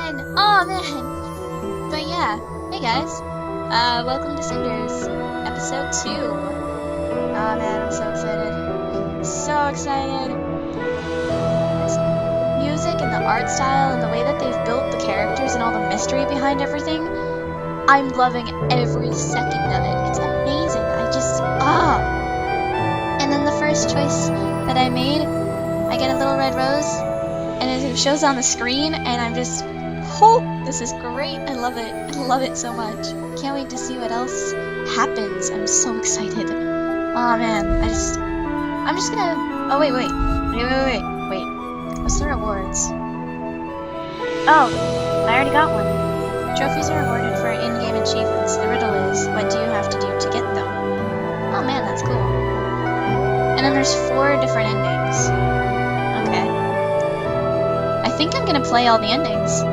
again! Oh man! But yeah, hey guys. Welcome to Cinders, episode 2. Oh man, I'm so excited. So excited. This music and the art style and the way that they've built the characters and all the mystery behind everything, I'm loving every second of it. It's amazing. And then the first choice that I made, I get a little red rose, and it shows on the screen, and I'm just, oh, this is great. I love it. I love it so much. Can't wait to see what else happens. I'm so excited. Oh man, I'm just gonna, oh wait. What's the rewards? Oh, I already got one. Trophies are awarded for in-game achievements. The riddle is, what do you have to do to get them? Oh man, that's cool. And then there's 4 different endings. Okay. I think I'm gonna play all the endings.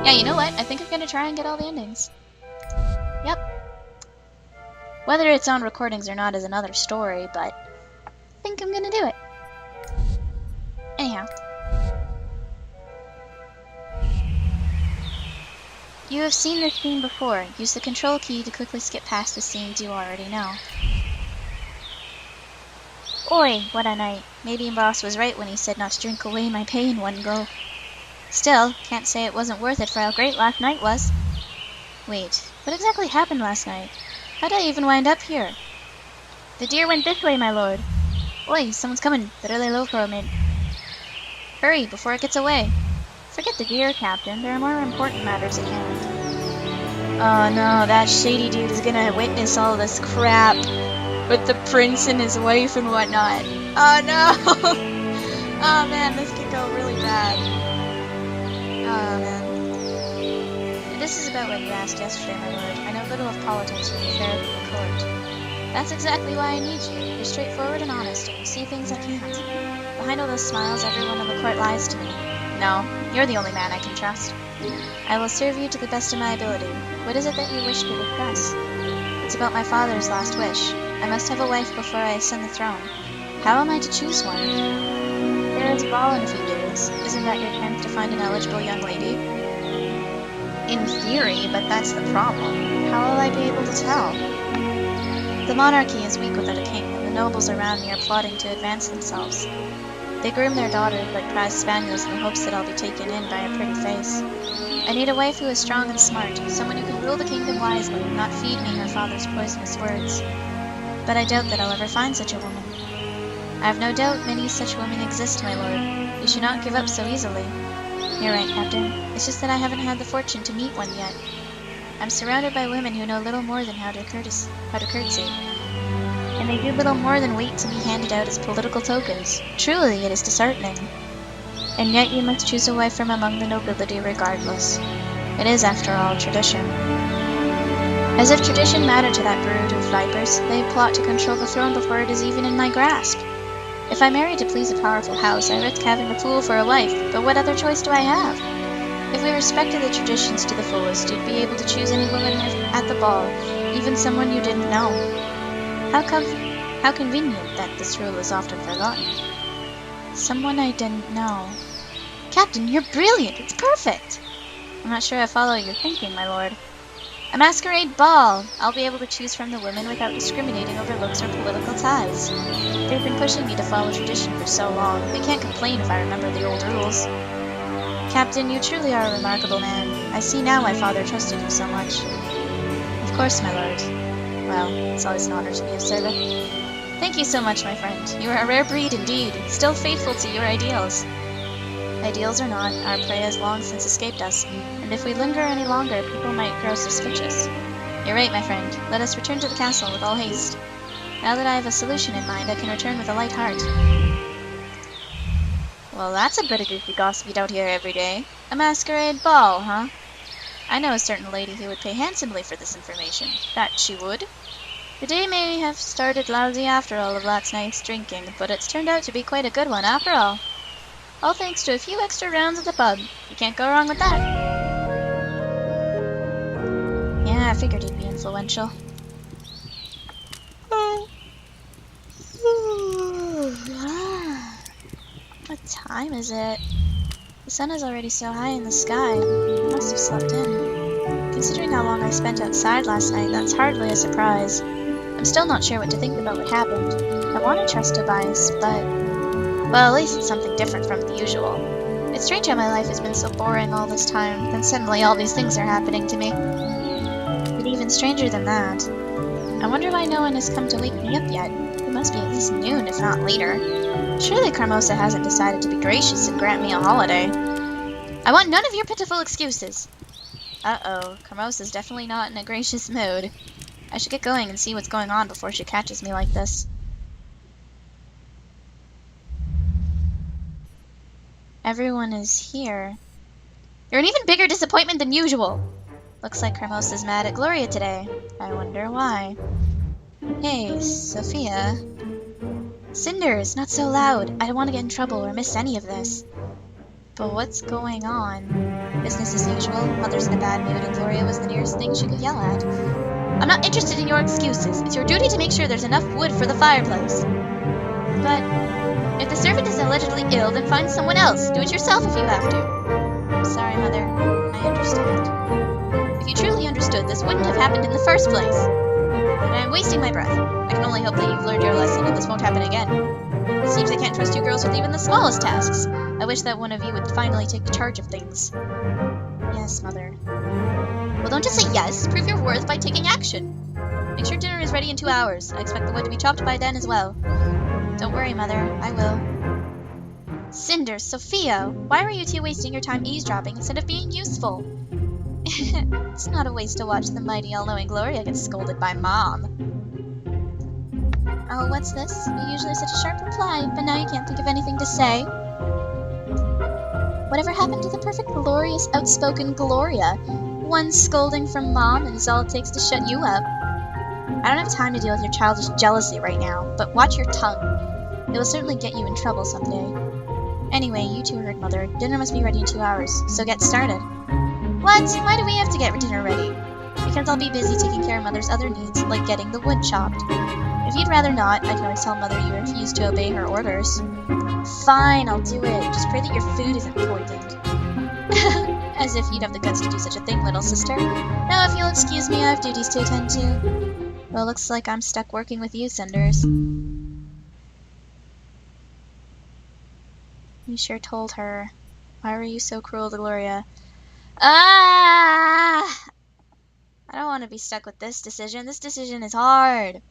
Yeah, you know what? I think I'm gonna try and get all the endings. Yep. Whether it's on recordings or not is another story, but I think I'm gonna do it. Anyhow. You have seen this scene before. Use the control key to quickly skip past the scenes you already know. Oi, what a night. Maybe Boss was right when he said not to drink away my pay in one go. Still, can't say it wasn't worth it for how great last night was. Wait, what exactly happened last night? How'd I even wind up here? The deer went this way, my lord. Oi, someone's coming. Better lay low for a minute. Hurry, before it gets away. Forget the deer, Captain. There are more important matters at hand. Oh no, that shady dude is gonna witness all this crap with the prince and his wife and whatnot. Oh no! Oh man, this could go really bad. Oh man. This is about what you asked yesterday, my lord. I know little of politics or the affairs of the court. That's exactly why I need you. You're straightforward and honest, and you see things I can't. Behind all those smiles, everyone in the court lies to me. No, you're the only man I can trust. I will serve you to the best of my ability. What is it that you wish to discuss? It's about my father's last wish. I must have a wife before I ascend the throne. How am I to choose one? There is a ball in a few days. Isn't that your chance to find an eligible young lady? In theory, but that's the problem. How will I be able to tell? The monarchy is weak without a king, and the nobles around me are plotting to advance themselves. They groom their daughters like prized spaniels in the hopes that I'll be taken in by a pretty face. I need a wife who is strong and smart, someone who can rule the kingdom wisely and not feed me her father's poisonous words. But I doubt that I'll ever find such a woman. I have no doubt many such women exist, my lord. You should not give up so easily. You're right, Captain. It's just that I haven't had the fortune to meet one yet. I'm surrounded by women who know little more than how to curtsy. And they do little more than wait to be handed out as political tokens. Truly, it is disheartening. And yet you must choose a wife from among the nobility regardless. It is, after all, tradition. As if tradition mattered to that brood of vipers, they plot to control the throne before it is even in my grasp. If I marry to please a powerful house, I risk having a fool for a wife, but what other choice do I have? If we respected the traditions to the fullest, you'd be able to choose any woman at the ball, even someone you didn't know. How convenient that this rule is often forgotten. Someone I didn't know. Captain, you're brilliant! It's perfect! I'm not sure I follow your thinking, my lord. A masquerade ball! I'll be able to choose from the women without discriminating over looks or political ties. They've been pushing me to follow tradition for so long. They can't complain if I remember the old rules. Captain, you truly are a remarkable man. I see now why father trusted you so much. Of course, my lord. Well, it's always an honor to be of service. Thank you so much, my friend. You are a rare breed indeed, still faithful to your ideals. Ideals or not, our prey has long since escaped us, and if we linger any longer, people might grow suspicious. You're right, my friend. Let us return to the castle with all haste. Now that I have a solution in mind, I can return with a light heart. Well, that's a bit of goofy gossip you don't hear every day. A masquerade ball, huh? I know a certain lady who would pay handsomely for this information. That she would. The day may have started lousy after all of last night's drinking, but it's turned out to be quite a good one after all. All thanks to a few extra rounds at the pub. You can't go wrong with that. Yeah, I figured he'd be influential. What time is it? The sun is already so high in the sky. I must have slept in. Considering how long I spent outside last night, that's hardly a surprise. I'm still not sure what to think about what happened. I want to trust Tobias, but... well, at least it's something different from the usual. It's strange how my life has been so boring all this time, then suddenly all these things are happening to me. But even stranger than that, I wonder why no one has come to wake me up yet. It must be at least noon, if not later. Surely Carmosa hasn't decided to be gracious and grant me a holiday. I want none of your pitiful excuses. Uh-oh, Carmosa's definitely not in a gracious mood. I should get going and see what's going on before she catches me like this. Everyone is here. You're an even bigger disappointment than usual. Looks like Carmosa's mad at Gloria today. I wonder why. Hey, Sophia. Cinders, not so loud. I don't want to get in trouble or miss any of this. But what's going on? Business as usual. Mother's in a bad mood and Gloria was the nearest thing she could yell at. I'm not interested in your excuses. It's your duty to make sure there's enough wood for the fireplace. But if the servant is allegedly ill, then find someone else. Do it yourself if you have to. I'm sorry, Mother. I understand. If you truly understood, this wouldn't have happened in the first place. And I'm wasting my breath. I can only hope that you've learned your lesson and this won't happen again. It seems I can't trust you girls with even the smallest tasks. I wish that one of you would finally take charge of things. Yes, Mother. Well, don't just say yes. Prove your worth by taking action. Make sure dinner is ready in 2 hours. I expect the wood to be chopped by then as well. Don't worry, Mother. I will. Cinders, Sophia, why were you two wasting your time eavesdropping instead of being useful? It's not a waste to watch the mighty all-knowing Gloria get scolded by Mom. Oh, what's this? You're usually such a sharp reply, but now you can't think of anything to say. Whatever happened to the perfect, glorious, outspoken Gloria? One scolding from Mom and it's all it takes to shut you up. I don't have time to deal with your childish jealousy right now, but watch your tongue. It will certainly get you in trouble someday. Anyway, you two heard Mother. Dinner must be ready in 2 hours, so get started. What? Why do we have to get dinner ready? Because I'll be busy taking care of Mother's other needs, like getting the wood chopped. If you'd rather not, I can always tell Mother you refuse to obey her orders. Fine, I'll do it. Just pray that your food isn't poisoned. As if you'd have the guts to do such a thing, little sister. Now, if you'll excuse me, I have duties to attend to. Well, looks like I'm stuck working with you, Cinders. You sure told her. Why were you so cruel to Gloria? Ah! I don't want to be stuck with this decision. This decision is hard.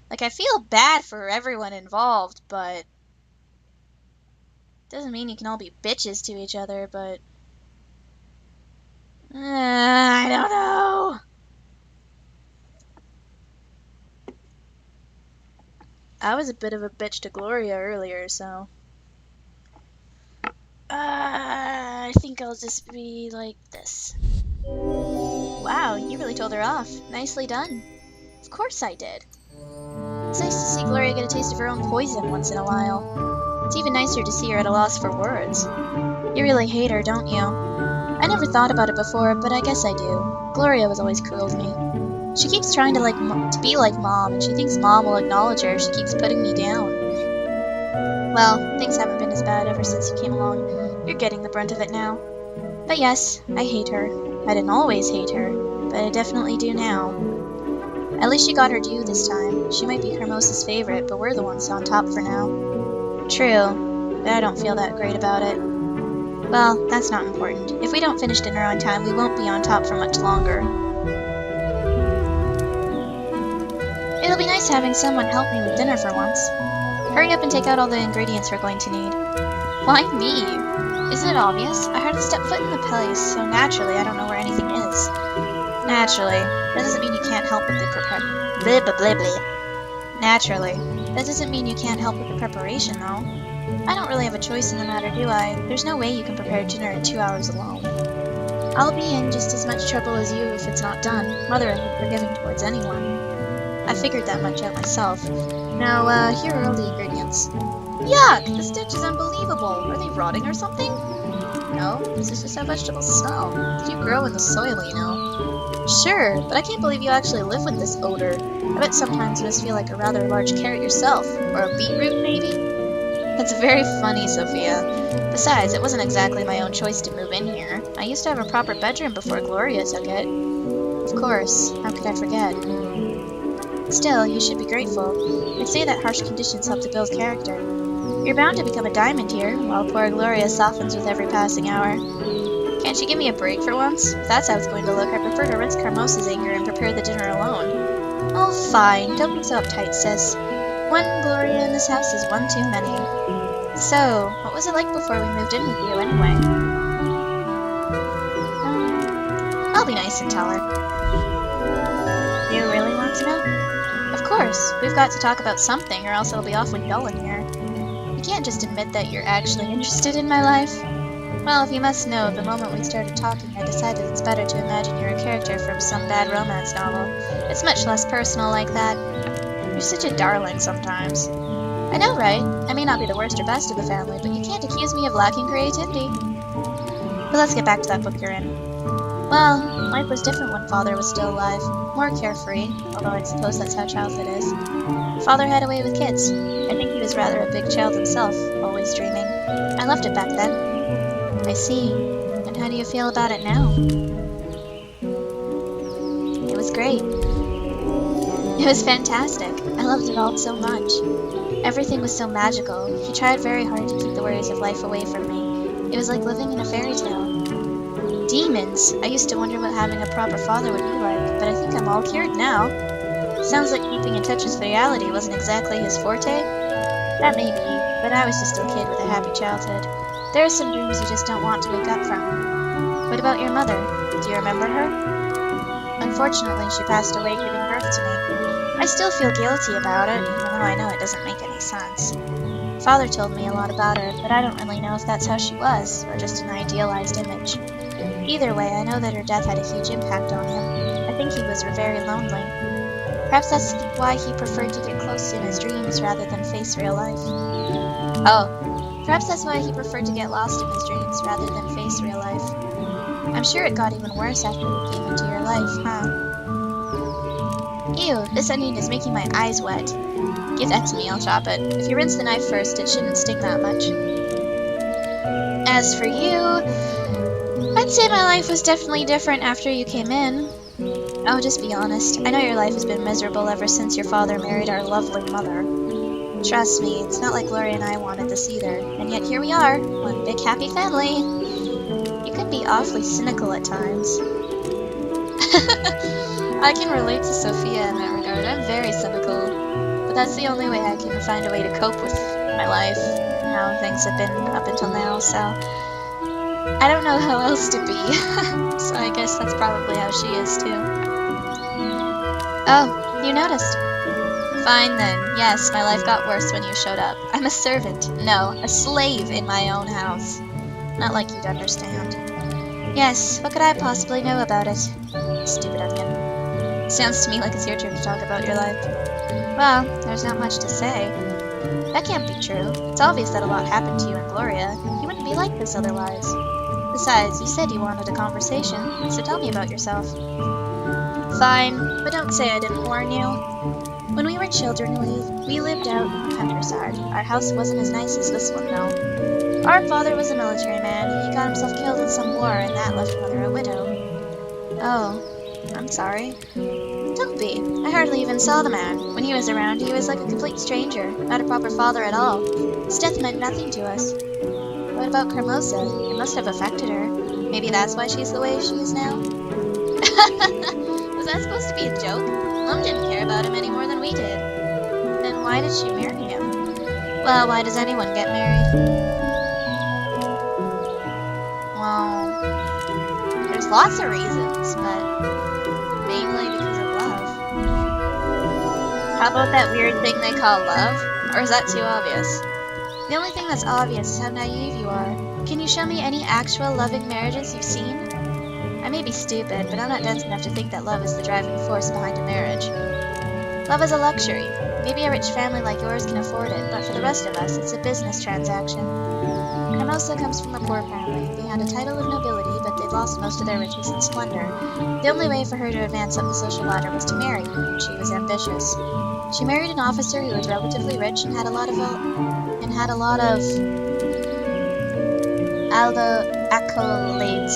Like, I feel bad for everyone involved, but doesn't mean you can all be bitches to each other, but I don't know. I was a bit of a bitch to Gloria earlier, so I think I'll just be like this. Wow, you really told her off. Nicely done. Of course I did. It's nice to see Gloria get a taste of her own poison once in a while. It's even nicer to see her at a loss for words. You really hate her, don't you? I never thought about it before, but I guess I do. Gloria was always cruel to me. She keeps trying to be like Mom, and she thinks Mom will acknowledge her. She keeps putting me down. Well, things haven't been as bad ever since you came along. You're getting the brunt of it now. But yes, I hate her. I didn't always hate her, but I definitely do now. At least she got her due this time. She might be Hermosa's favorite, but we're the ones on top for now. True, but I don't feel that great about it. Well, that's not important. If we don't finish dinner on time, we won't be on top for much longer. It'll be nice having someone help me with dinner for once. Hurry up and take out all the ingredients we're going to need. Why me? Isn't it obvious? I hardly stepped foot in the place, so naturally I don't know where anything is. Naturally. That doesn't mean you can't help with the Naturally. That doesn't mean you can't help with the preparation, though. I don't really have a choice in the matter, do I? There's no way you can prepare dinner in 2 hours alone. I'll be in just as much trouble as you if it's not done. Mother isn't forgiving towards anyone. I figured that much out myself. Now, here are all the ingredients. Yuck! The stench is unbelievable. Are they rotting or something? know. This is just how vegetables smell. They do grow in the soil, you know. Sure, but I can't believe you actually live with this odor. I bet sometimes you must feel like a rather large carrot yourself. Or a beetroot, maybe? That's very funny, Sophia. Besides, it wasn't exactly my own choice to move in here. I used to have a proper bedroom before Gloria took it. Of course, how could I forget? Still, you should be grateful. They say that harsh conditions help to build character. You're bound to become a diamond here, while poor Gloria softens with every passing hour. Can't you give me a break for once? If that's how it's going to look, I prefer to risk Hermosa's anger and prepare the dinner alone. Oh, fine. Don't be so uptight, sis. One Gloria in this house is one too many. So, what was it like before we moved in with you, anyway? I'll be nice and tell her. Do you really want to know? Of course. We've got to talk about something, or else it'll be awfully dull in here. You can't just admit that you're actually interested in my life. Well, if you must know, the moment we started talking, I decided it's better to imagine you're a character from some bad romance novel. It's much less personal like that. You're such a darling sometimes. I know, right? I may not be the worst or best of the family, but you can't accuse me of lacking creativity. But let's get back to that book you're in. Well, life was different when Father was still alive. More carefree, although I suppose that's how childhood is. Father had a way with kids. I think he was rather a big child himself, always dreaming. I loved it back then. I see. And how do you feel about it now? It was great. It was fantastic. I loved it all so much. Everything was so magical. He tried very hard to keep the worries of life away from me. It was like living in a fairy tale. Demons! I used to wonder what having a proper father would be like, but I think I'm all cured now. Sounds like keeping in touch with reality wasn't exactly his forte. That may be, but I was just a kid with a happy childhood. There are some dreams you just don't want to wake up from. What about your mother? Do you remember her? Unfortunately, she passed away giving birth to me. I still feel guilty about it, even though I know it doesn't make any sense. Father told me a lot about her, but I don't really know if that's how she was, or just an idealized image. Either way, I know that her death had a huge impact on him. I think he was very lonely. Perhaps that's why he preferred to get close in his dreams rather than face real life. Oh, perhaps that's why he preferred to get lost in his dreams rather than face real life. I'm sure it got even worse after he came into your life, huh? Ew, this onion is making my eyes wet. Give that to me, I'll chop it. If you rinse the knife first, it shouldn't sting that much. As for you, I'd say my life was definitely different after you came in. Oh, just be honest. I know your life has been miserable ever since your father married our lovely mother. Trust me, it's not like Gloria and I wanted this either, and yet here we are, one big happy family. You can be awfully cynical at times. I can relate to Sophia in that regard. I'm very cynical, but that's the only way I can find a way to cope with my life and how things have been up until now, so I don't know how else to be. So I guess that's probably how she is too. Oh, you noticed. Fine then. Yes, my life got worse when you showed up. I'm a servant. No, a slave in my own house. Not like you'd understand. Yes, what could I possibly know about it? Stupid onion. Sounds to me like it's your turn to talk about your life. Well, there's not much to say. That can't be true. It's obvious that a lot happened to you and Gloria. You wouldn't be like this otherwise. Besides, you said you wanted a conversation, so tell me about yourself. Fine, but don't say I didn't warn you. When we were children, we lived out in the countryside. Our house wasn't as nice as this one, though. Our father was a military man. He got himself killed in some war, and that left Mother a widow. Oh, I'm sorry. Don't be. I hardly even saw the man. When he was around, he was like a complete stranger, not a proper father at all. His death meant nothing to us. What about Cremosa? It must have affected her. Maybe that's why she's the way she is now? Was that supposed to be a joke? Mom didn't care about him any more than we did. Then why did she marry him? Well, why does anyone get married? Well, there's lots of reasons, but mainly because of love. How about that weird thing they call love? Or is that too obvious? The only thing that's obvious is how naive you are. Can you show me any actual loving marriages you've seen? I may be stupid, but I'm not dense enough to think that love is the driving force behind a marriage. Love is a luxury. Maybe a rich family like yours can afford it, but for the rest of us, it's a business transaction. Cremosa comes from a poor family. had a title of nobility, but they'd lost most of their riches and splendor. The only way for her to advance up the social ladder was to marry, and she was ambitious. She married an officer who was relatively rich and had a lot of accolades.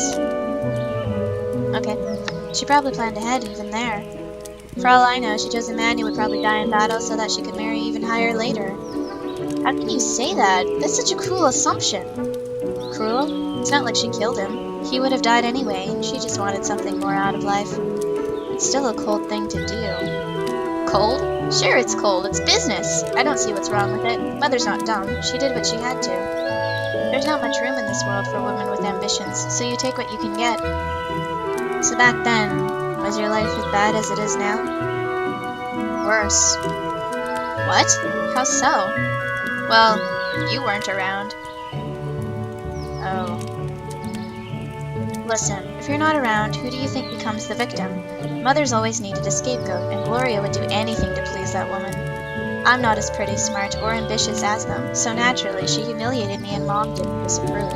Okay, she probably planned ahead even there. For all I know, she chose a man who would probably die in battle so that she could marry even higher later. How can you say that? That's such a cruel assumption. Cruel? It's not like she killed him. He would have died anyway, and she just wanted something more out of life. It's still a cold thing to do. Cold? Sure, it's cold. It's business. I don't see what's wrong with it. Mother's not dumb. She did what she had to. There's not much room in this world for women with ambitions, so you take what you can get. So back then, was your life as bad as it is now? Worse. What? How so? Well, you weren't around. Oh. Listen, if you're not around, who do you think becomes the victim? Mother's always needed a scapegoat, and Gloria would do anything to please that woman. I'm not as pretty, smart, or ambitious as them, so naturally she humiliated me and Mom didn't disapprove.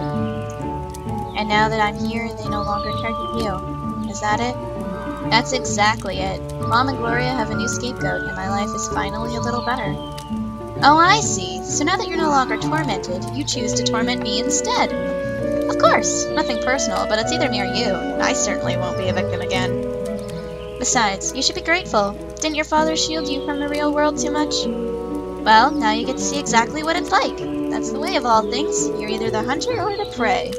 And now that I'm here, they no longer target you. Is that it? That's exactly it. Mom and Gloria have a new scapegoat, and my life is finally a little better. Oh, I see. So now that you're no longer tormented, you choose to torment me instead. Of course, nothing personal, but it's either me or you. I certainly won't be a victim again. Besides, you should be grateful. Didn't your father shield you from the real world too much? Well, now you get to see exactly what it's like. That's the way of all things. You're either the hunter or the prey.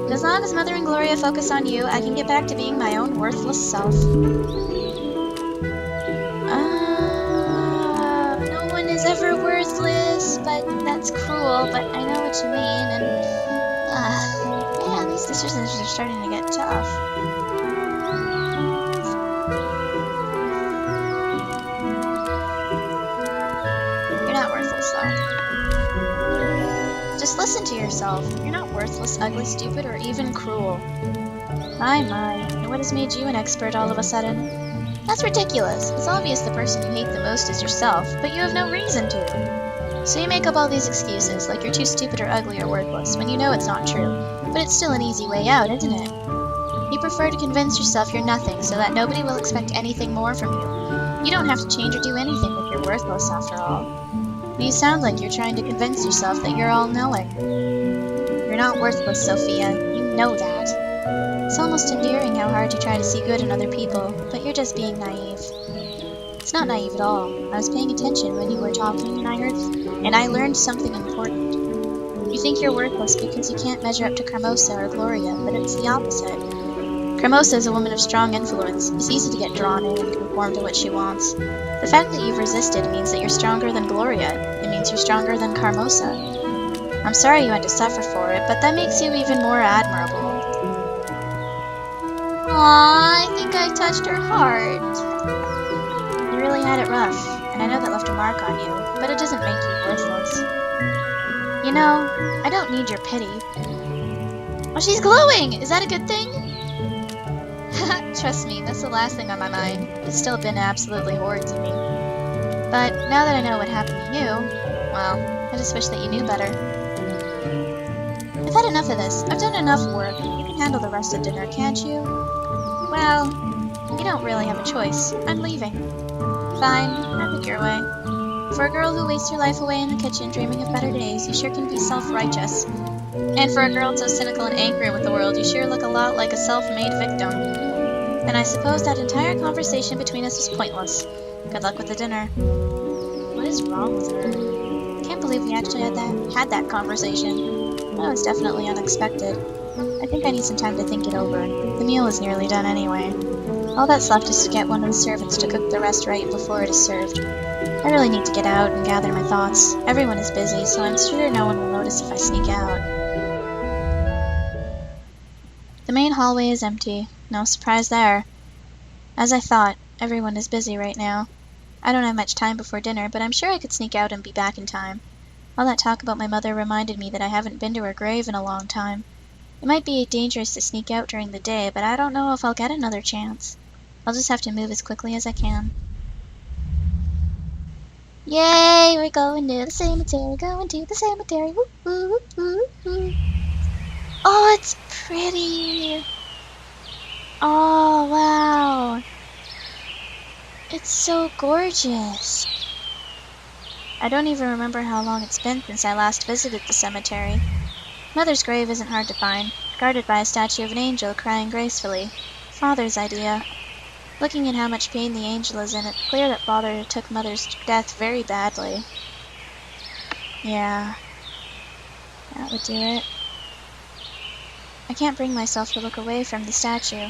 And as long as Mother and Gloria focus on you, I can get back to being my own worthless self. No one is ever worthless, but that's cruel, but I know what you mean, and man, these decisions are starting to get tough. You're not worthless, though. Just listen to yourself. You're not worthless, ugly, stupid, or even cruel. My, and what has made you an expert all of a sudden? That's ridiculous. It's obvious the person you hate the most is yourself, but you have no reason to. So you make up all these excuses, like you're too stupid or ugly or worthless, when you know it's not true. But it's still an easy way out, isn't it? You prefer to convince yourself you're nothing so that nobody will expect anything more from you. You don't have to change or do anything if you're worthless after all. But you sound like you're trying to convince yourself that you're all-knowing. You're not worthless, Sophia. You know that. It's almost endearing how hard you try to see good in other people, but you're just being naive. It's not naive at all. I was paying attention when you were talking, and I learned something important. You think you're worthless because you can't measure up to Carmosa or Gloria, but it's the opposite. Carmosa is a woman of strong influence. It's easy to get drawn in and conform to what she wants. The fact that you've resisted means that you're stronger than Gloria. It means you're stronger than Carmosa. I'm sorry you had to suffer for it, but that makes you even more admirable. Aww, I think I touched her heart. You really had it rough, and I know that left a mark on you, but it doesn't make you worthless. You know, I don't need your pity. Oh, she's glowing! Is that a good thing? Trust me, that's the last thing on my mind. It's still been absolutely horrid to me. But now that I know what happened to you, well, I just wish that you knew better. I've had enough of this. I've done enough work. You can handle the rest of dinner, can't you? Well, you don't really have a choice. I'm leaving. Fine, have it your way. For a girl who wastes her life away in the kitchen dreaming of better days, you sure can be self-righteous. And for a girl so cynical and angry with the world, you sure look a lot like a self-made victim. Then I suppose that entire conversation between us was pointless. Good luck with the dinner. What is wrong with her? Can't believe we actually had that conversation. That was definitely unexpected. I think I need some time to think it over. The meal is nearly done anyway. All that's left is to get one of the servants to cook the rest right before it is served. I really need to get out and gather my thoughts. Everyone is busy, so I'm sure no one will notice if I sneak out. The main hallway is empty. No surprise there. As I thought, everyone is busy right now. I don't have much time before dinner, but I'm sure I could sneak out and be back in time. All that talk about my mother reminded me that I haven't been to her grave in a long time. It might be dangerous to sneak out during the day, but I don't know if I'll get another chance. I'll just have to move as quickly as I can. Yay! We're going to the cemetery, going to the cemetery. Woo, woo, woo, woo. Oh, it's pretty! Oh, wow! It's so gorgeous! I don't even remember how long it's been since I last visited the cemetery. Mother's grave isn't hard to find, guarded by a statue of an angel crying gracefully. Father's idea. Looking at how much pain the angel is in, it's clear that Father took Mother's death very badly. Yeah, that would do it. I can't bring myself to look away from the statue.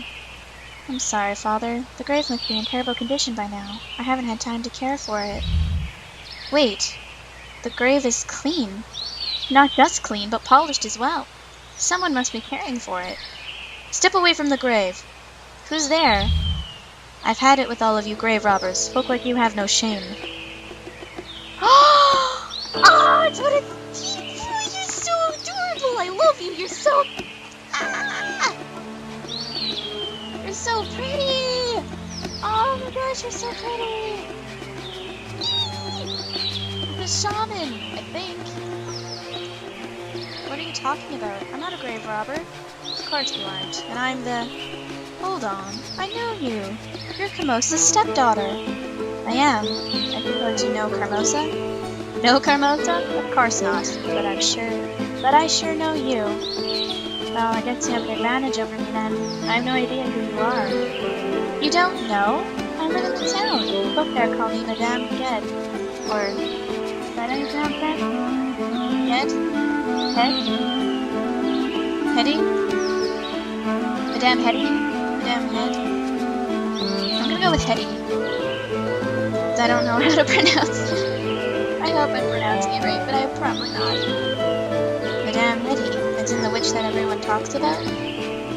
I'm sorry, Father. The grave must be in terrible condition by now. I haven't had time to care for it. Wait, the grave is clean. Not just clean, but polished as well. Someone must be caring for it. Step away from the grave. Who's there? I've had it with all of you grave robbers. Folk like you have no shame. Oh, it's what it's... You're so adorable. I love you. You're so... Ah! You're so pretty. Oh my gosh, you're so pretty. The shaman, I think. What are you talking about? I'm not a grave robber. Of course you aren't. And I'm the... Hold on. I know you. You're Carmosa's stepdaughter. I am. I suppose you know Carmosa? Know Carmosa? Of course not. But I sure know you. Well, I guess you have an advantage over me then. I have no idea who you are. You don't know? I live in the town. Folk there call me Madame Ged. Or... Is that how you pronounce that? Ged? Head? Hetty? Madame Hetty? Madame Head? I'm gonna go with Hetty. I don't know how to pronounce it. I hope I'm pronouncing it right, but I'm probably not. Madame Hetty, as in the witch that everyone talks about?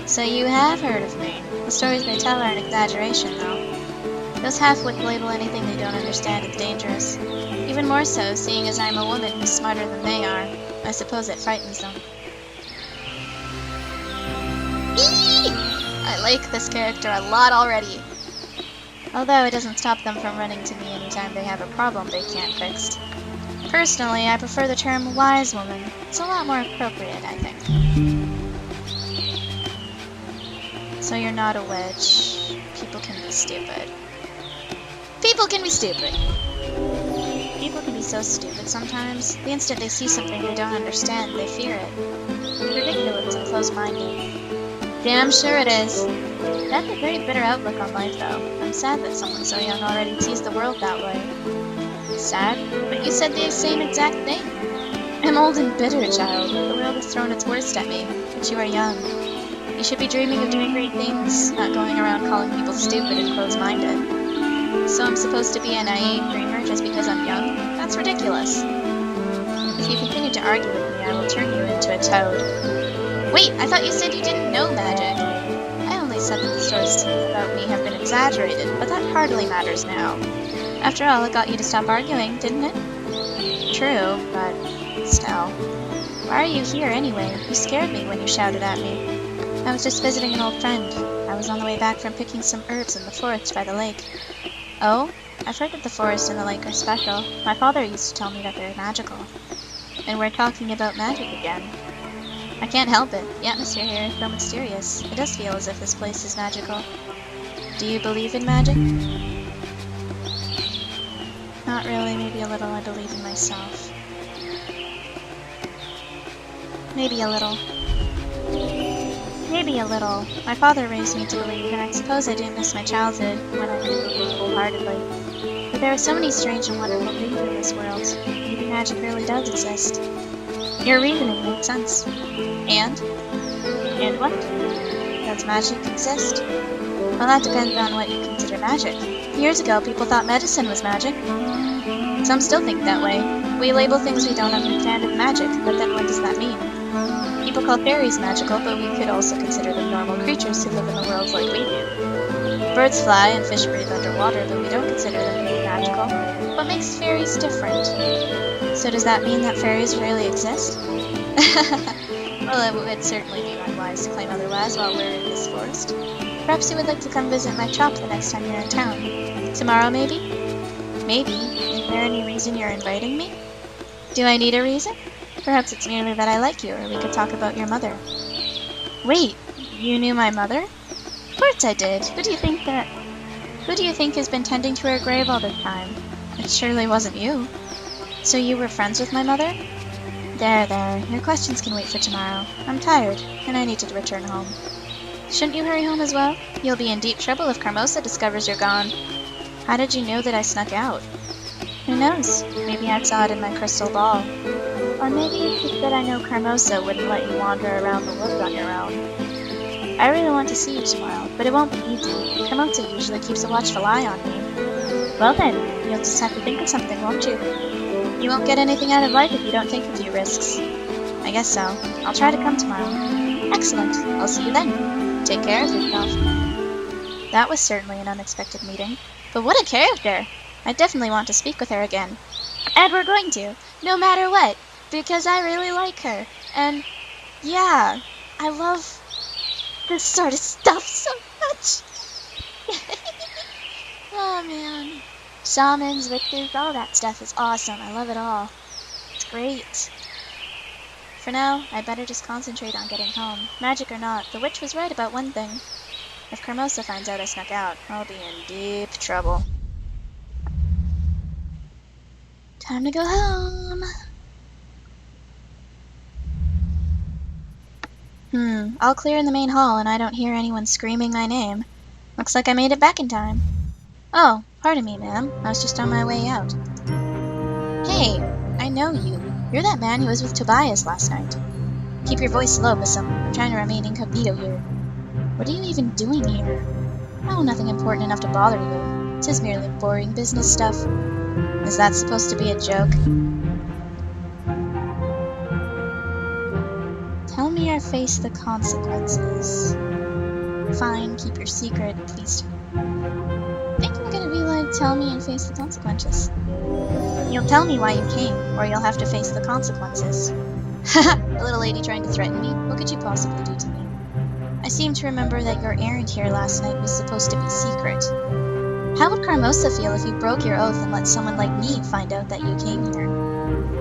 So you have heard of me. The stories they tell are an exaggeration, though. Those half-wits label anything they don't understand as dangerous. Even more so, seeing as I'm a woman who's smarter than they are. I suppose it frightens them. Eee! I like this character a lot already. Although it doesn't stop them from running to me anytime they have a problem they can't fix. Personally, I prefer the term wise woman. It's a lot more appropriate, I think. So you're not a witch. People can be stupid. People can be stupid. People can be so stupid sometimes. The instant they see something they don't understand, they fear it. It's ridiculous and close-minded. Damn sure it is. That's a very bitter outlook on life, though. I'm sad that someone so young already sees the world that way. Sad? But you said the same exact thing. I'm old and bitter, child. The world has thrown its worst at me, but you are young. You should be dreaming of doing great things, not going around calling people stupid and close-minded. So I'm supposed to be a naive dreamer just because I'm young? That's ridiculous. If you continue to argue with me, I will turn you into a toad. Wait, I thought you said you didn't know magic. I only said that the stories about me have been exaggerated, but that hardly matters now. After all, it got you to stop arguing, didn't it? True, but still. Why are you here anyway? You scared me when you shouted at me. I was just visiting an old friend. I was on the way back from picking some herbs in the forest by the lake. Oh? I've heard that the forest and the lake are special. My father used to tell me that they're magical. And we're talking about magic again. I can't help it. The atmosphere here is so mysterious. It does feel as if this place is magical. Do you believe in magic? Not really, maybe a little. I believe in myself. Maybe a little. Maybe a little. My father raised me to believe, and I suppose I do miss my childhood when I could believe wholeheartedly. But there are so many strange and wonderful things in this world. Maybe magic really does exist. Your reasoning makes sense. And? And what? Does magic exist? Well, that depends on what you consider magic. Years ago, people thought medicine was magic. Some still think that way. We label things we don't understand as magic, but then what does that mean? People call fairies magical, but we could also consider them normal creatures who live in the world like we do. Birds fly and fish breathe underwater, but we don't consider them to be magical. What makes fairies different? So does that mean that fairies really exist? Well, it would certainly be unwise to claim otherwise while we're in this forest. Perhaps you would like to come visit my shop the next time you're in town. Tomorrow, maybe? Maybe. Is there any reason you're inviting me? Do I need a reason? Perhaps it's merely that I like you, or we could talk about your mother. Wait, you knew my mother? Of course I did. Who do you think has been tending to her grave all this time? It surely wasn't you. So you were friends with my mother? There. Your questions can wait for tomorrow. I'm tired, and I need to return home. Shouldn't you hurry home as well? You'll be in deep trouble if Carmosa discovers you're gone. How did you know that I snuck out? Who knows? Maybe I saw it in my crystal ball. Or maybe it's just that I know Carmosa wouldn't let you wander around the woods on your own. I really want to see you tomorrow, but it won't be easy. Carmosa usually keeps a watchful eye on me. Well then, you'll just have to think of something, won't you? You won't get anything out of life if you don't take a few risks. I guess so. I'll try to come tomorrow. Excellent. I'll see you then. Take care of yourself. That was certainly an unexpected meeting. But what a character! I definitely want to speak with her again. And we're going to, no matter what, because I really like her. And, yeah, I love this sort of stuff so much. Oh, man. Shamans, victors, all that stuff is awesome. I love it all. It's great. For now, I'd better just concentrate on getting home. Magic or not, the witch was right about one thing. If Carmosa finds out I snuck out, I'll be in deep trouble. Time to go home. All clear in the main hall and I don't hear anyone screaming my name. Looks like I made it back in time. Oh, pardon me, ma'am. I was just on my way out. Hey, I know you. You're that man who was with Tobias last night. Keep your voice low, Missum. I'm trying to remain incognito here. What are you even doing here? Oh, nothing important enough to bother you. It's just merely boring business stuff. Is that supposed to be a joke? Tell me or face the consequences. Fine, keep your secret, at least. I think I'm gonna be like, tell me and face the consequences. You'll tell me why you came, or you'll have to face the consequences. Haha, a little lady trying to threaten me? What could you possibly do to me? I seem to remember that your errand here last night was supposed to be secret. How would Carmosa feel if you broke your oath and let someone like me find out that you came here?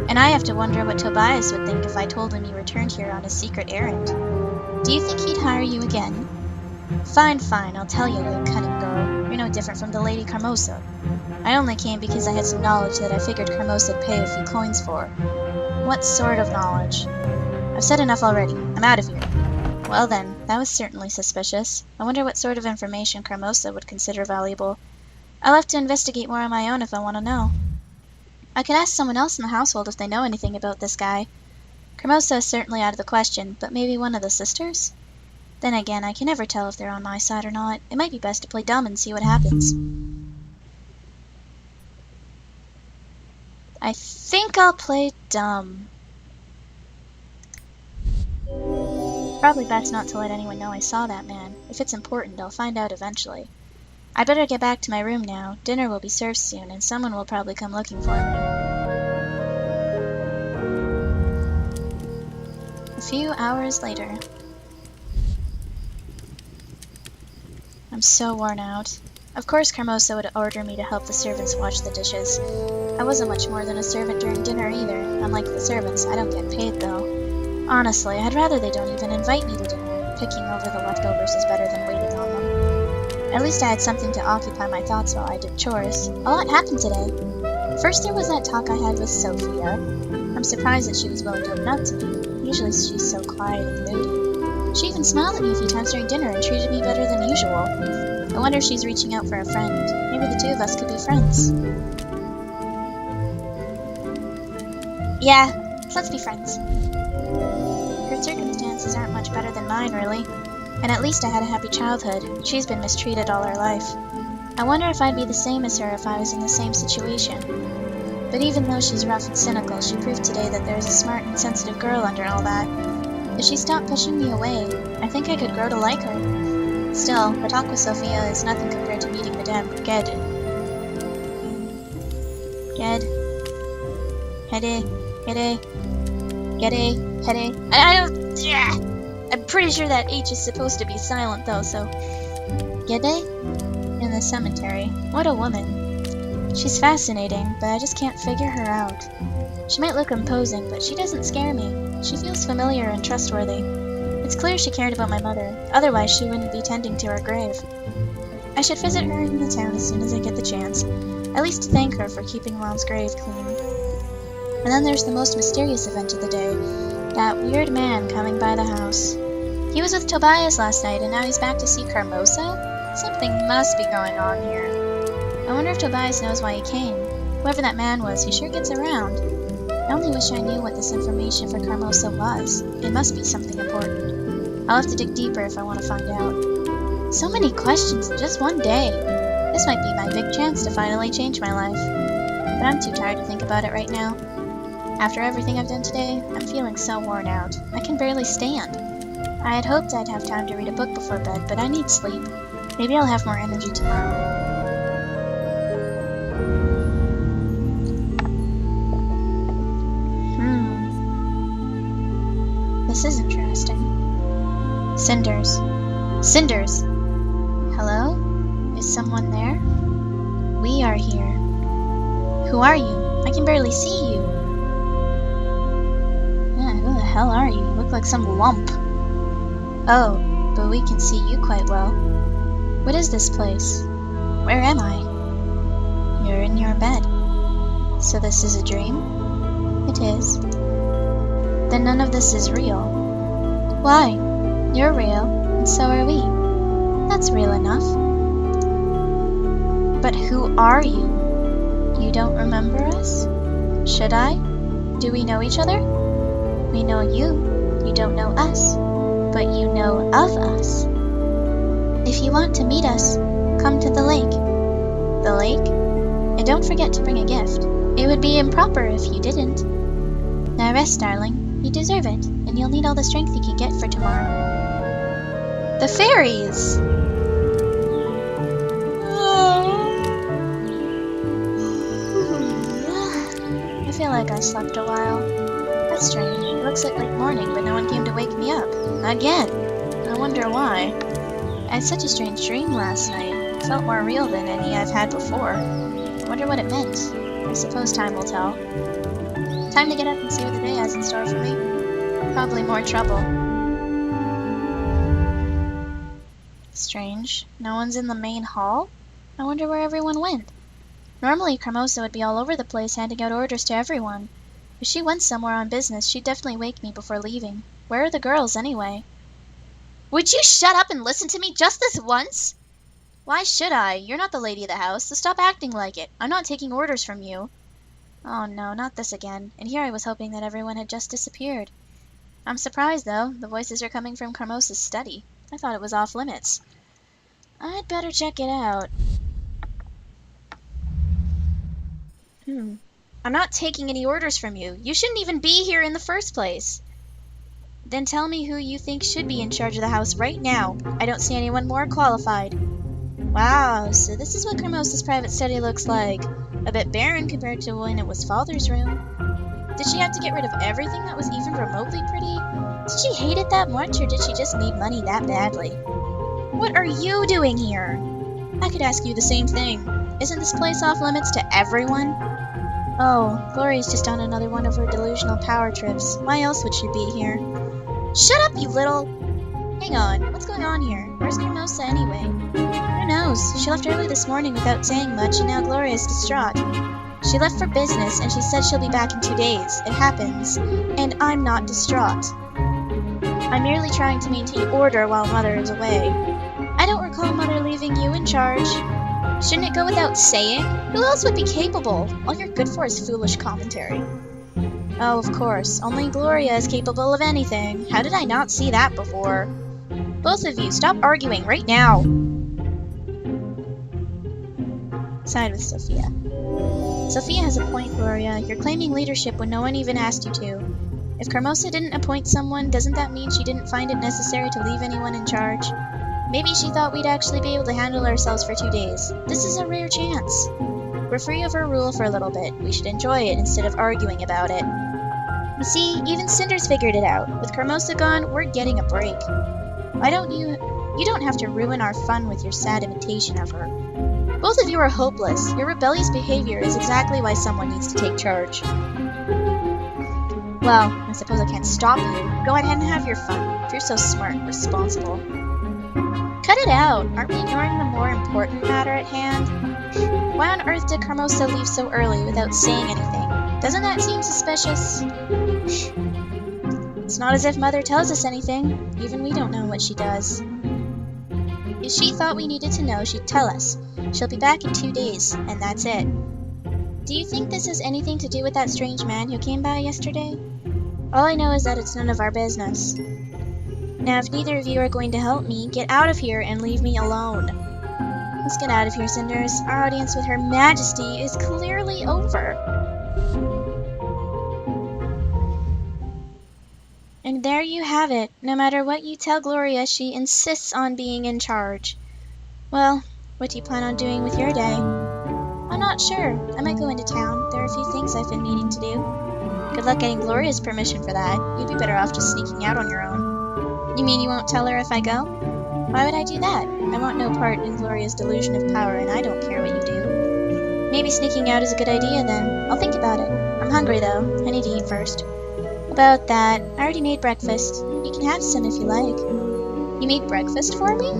And I have to wonder what Tobias would think if I told him you returned here on a secret errand. Do you think he'd hire you again? Fine, I'll tell you, you cunning girl. You're no different from the Lady Carmosa. I only came because I had some knowledge that I figured Carmosa'd pay a few coins for. What sort of knowledge? I've said enough already. I'm out of here. Well then, that was certainly suspicious. I wonder what sort of information Carmosa would consider valuable. I'll have to investigate more on my own if I want to know. I could ask someone else in the household if they know anything about this guy. Carmosa is certainly out of the question, but maybe one of the sisters? Then again, I can never tell if they're on my side or not. It might be best to play dumb and see what happens. I think I'll play dumb. Probably best not to let anyone know I saw that man. If it's important, I'll find out eventually. I better get back to my room now. Dinner will be served soon, and someone will probably come looking for me. A few hours later. I'm so worn out. Of course Carmosa would order me to help the servants wash the dishes. I wasn't much more than a servant during dinner either. Unlike the servants, I don't get paid though. Honestly, I'd rather they don't even invite me to dinner. Picking over the leftovers is better than waiting on them. At least I had something to occupy my thoughts while I did chores. A lot happened today. First there was that talk I had with Sophia. I'm surprised that she was willing to open up to me. Usually she's so quiet and moody. She even smiled at me a few times during dinner and treated me better than usual. I wonder if she's reaching out for a friend. Maybe the two of us could be friends. Yeah, let's be friends. Her circumstances aren't much better than mine, really. And at least I had a happy childhood. She's been mistreated all her life. I wonder if I'd be the same as her if I was in the same situation. But even though she's rough and cynical, she proved today that there's a smart and sensitive girl under all that. If she stopped pushing me away, I think I could grow to like her. Still, the talk with Sophia is nothing compared to meeting Madame Ged. I don't... Yeah. I'm pretty sure that H is supposed to be silent though, so... Gede? In the cemetery. What a woman. She's fascinating, but I just can't figure her out. She might look imposing, but she doesn't scare me. She feels familiar and trustworthy. It's clear she cared about my mother, otherwise she wouldn't be tending to her grave. I should visit her in the town as soon as I get the chance, at least to thank her for keeping Mom's grave clean. And then there's the most mysterious event of the day, that weird man coming by the house. He was with Tobias last night, and now he's back to see Carmosa? Something must be going on here. I wonder if Tobias knows why he came. Whoever that man was, he sure gets around. I only wish I knew what this information for Carmosa was. It must be something important. I'll have to dig deeper if I want to find out. So many questions in just one day. This might be my big chance to finally change my life. But I'm too tired to think about it right now. After everything I've done today, I'm feeling so worn out. I can barely stand. I had hoped I'd have time to read a book before bed, but I need sleep. Maybe I'll have more energy tomorrow. This is interesting. Cinders. Cinders! Hello? Is someone there? We are here. Who are you? I can barely see you. Who the hell are you? You look like some lump. Oh, but we can see you quite well. What is this place? Where am I? You're in your bed. So this is a dream? It is. Then none of this is real. Why? You're real, and so are we. That's real enough. But who are you? You don't remember us? Should I? Do we know each other? We know you. You don't know us. But you know of us. If you want to meet us, come to the lake. The lake? And don't forget to bring a gift. It would be improper if you didn't. Now rest, darling. You deserve it, and you'll need all the strength you can get for tomorrow. The fairies! I feel like I slept a while. That's strange. It looks like late morning, but no one came to wake me up. Again! I wonder why. I had such a strange dream last night. It felt more real than any I've had before. I wonder what it meant. I suppose time will tell. Time to get up and see what the day has in store for me. Probably more trouble. Strange. No one's in the main hall? I wonder where everyone went. Normally, Carmosa would be all over the place handing out orders to everyone. If she went somewhere on business, she'd definitely wake me before leaving. Where are the girls, anyway? Would you shut up and listen to me just this once? Why should I? You're not the lady of the house, so stop acting like it. I'm not taking orders from you. Oh no, not this again. And here I was hoping that everyone had just disappeared. I'm surprised, though. The voices are coming from Carmosa's study. I thought it was off limits. I'd better check it out. I'm not taking any orders from you. You shouldn't even be here in the first place. Then tell me who you think should be in charge of the house right now. I don't see anyone more qualified. Wow, so this is what Carmosa's private study looks like. A bit barren compared to when it was Father's room. Did she have to get rid of everything that was even remotely pretty? Did she hate it that much, or did she just need money that badly? What are you doing here? I could ask you the same thing. Isn't this place off limits to everyone? Oh, Gloria's just on another one of her delusional power trips. Why else would she be here? Shut up, you little... Hang on, what's going on here? Where's Carmosa anyway? Who knows? She left early this morning without saying much, and now Gloria's distraught. She left for business, and she said she'll be back in 2 days. It happens. And I'm not distraught. I'm merely trying to maintain order while Mother is away. I don't recall Mother leaving you in charge. Shouldn't it go without saying? Who else would be capable? All you're good for is foolish commentary. Oh, of course. Only Gloria is capable of anything. How did I not see that before? Both of you, stop arguing right now. Side with Sophia. Sophia has a point, Gloria. You're claiming leadership when no one even asked you to. If Carmosa didn't appoint someone, doesn't that mean she didn't find it necessary to leave anyone in charge? Maybe she thought we'd actually be able to handle ourselves for 2 days. This is a rare chance. We're free of her rule for a little bit. We should enjoy it instead of arguing about it. You see, even Cinders figured it out. With Carmosa gone, we're getting a break. Why don't you don't have to ruin our fun with your sad imitation of her. Both of you are hopeless. Your rebellious behavior is exactly why someone needs to take charge. Well, I suppose I can't stop you. Go ahead and have your fun. If you're so smart and responsible. Cut it out! Aren't we ignoring the more important matter at hand? Why on earth did Carmosa leave so early without saying anything? Doesn't that seem suspicious? It's not as if Mother tells us anything. Even we don't know what she does. If she thought we needed to know, she'd tell us. She'll be back in 2 days, and that's it. Do you think this has anything to do with that strange man who came by yesterday? All I know is that it's none of our business. Now, if neither of you are going to help me, get out of here and leave me alone. Let's get out of here, Cinders. Our audience with Her Majesty is clearly over. And there you have it. No matter what you tell Gloria, she insists on being in charge. Well, what do you plan on doing with your day? I'm not sure. I might go into town. There are a few things I've been meaning to do. Good luck getting Gloria's permission for that. You'd be better off just sneaking out on your own. You mean you won't tell her if I go? Why would I do that? I want no part in Gloria's delusion of power, and I don't care what you do. Maybe sneaking out is a good idea, then. I'll think about it. I'm hungry, though. I need to eat first. About that, I already made breakfast. You can have some if you like. You made breakfast for me?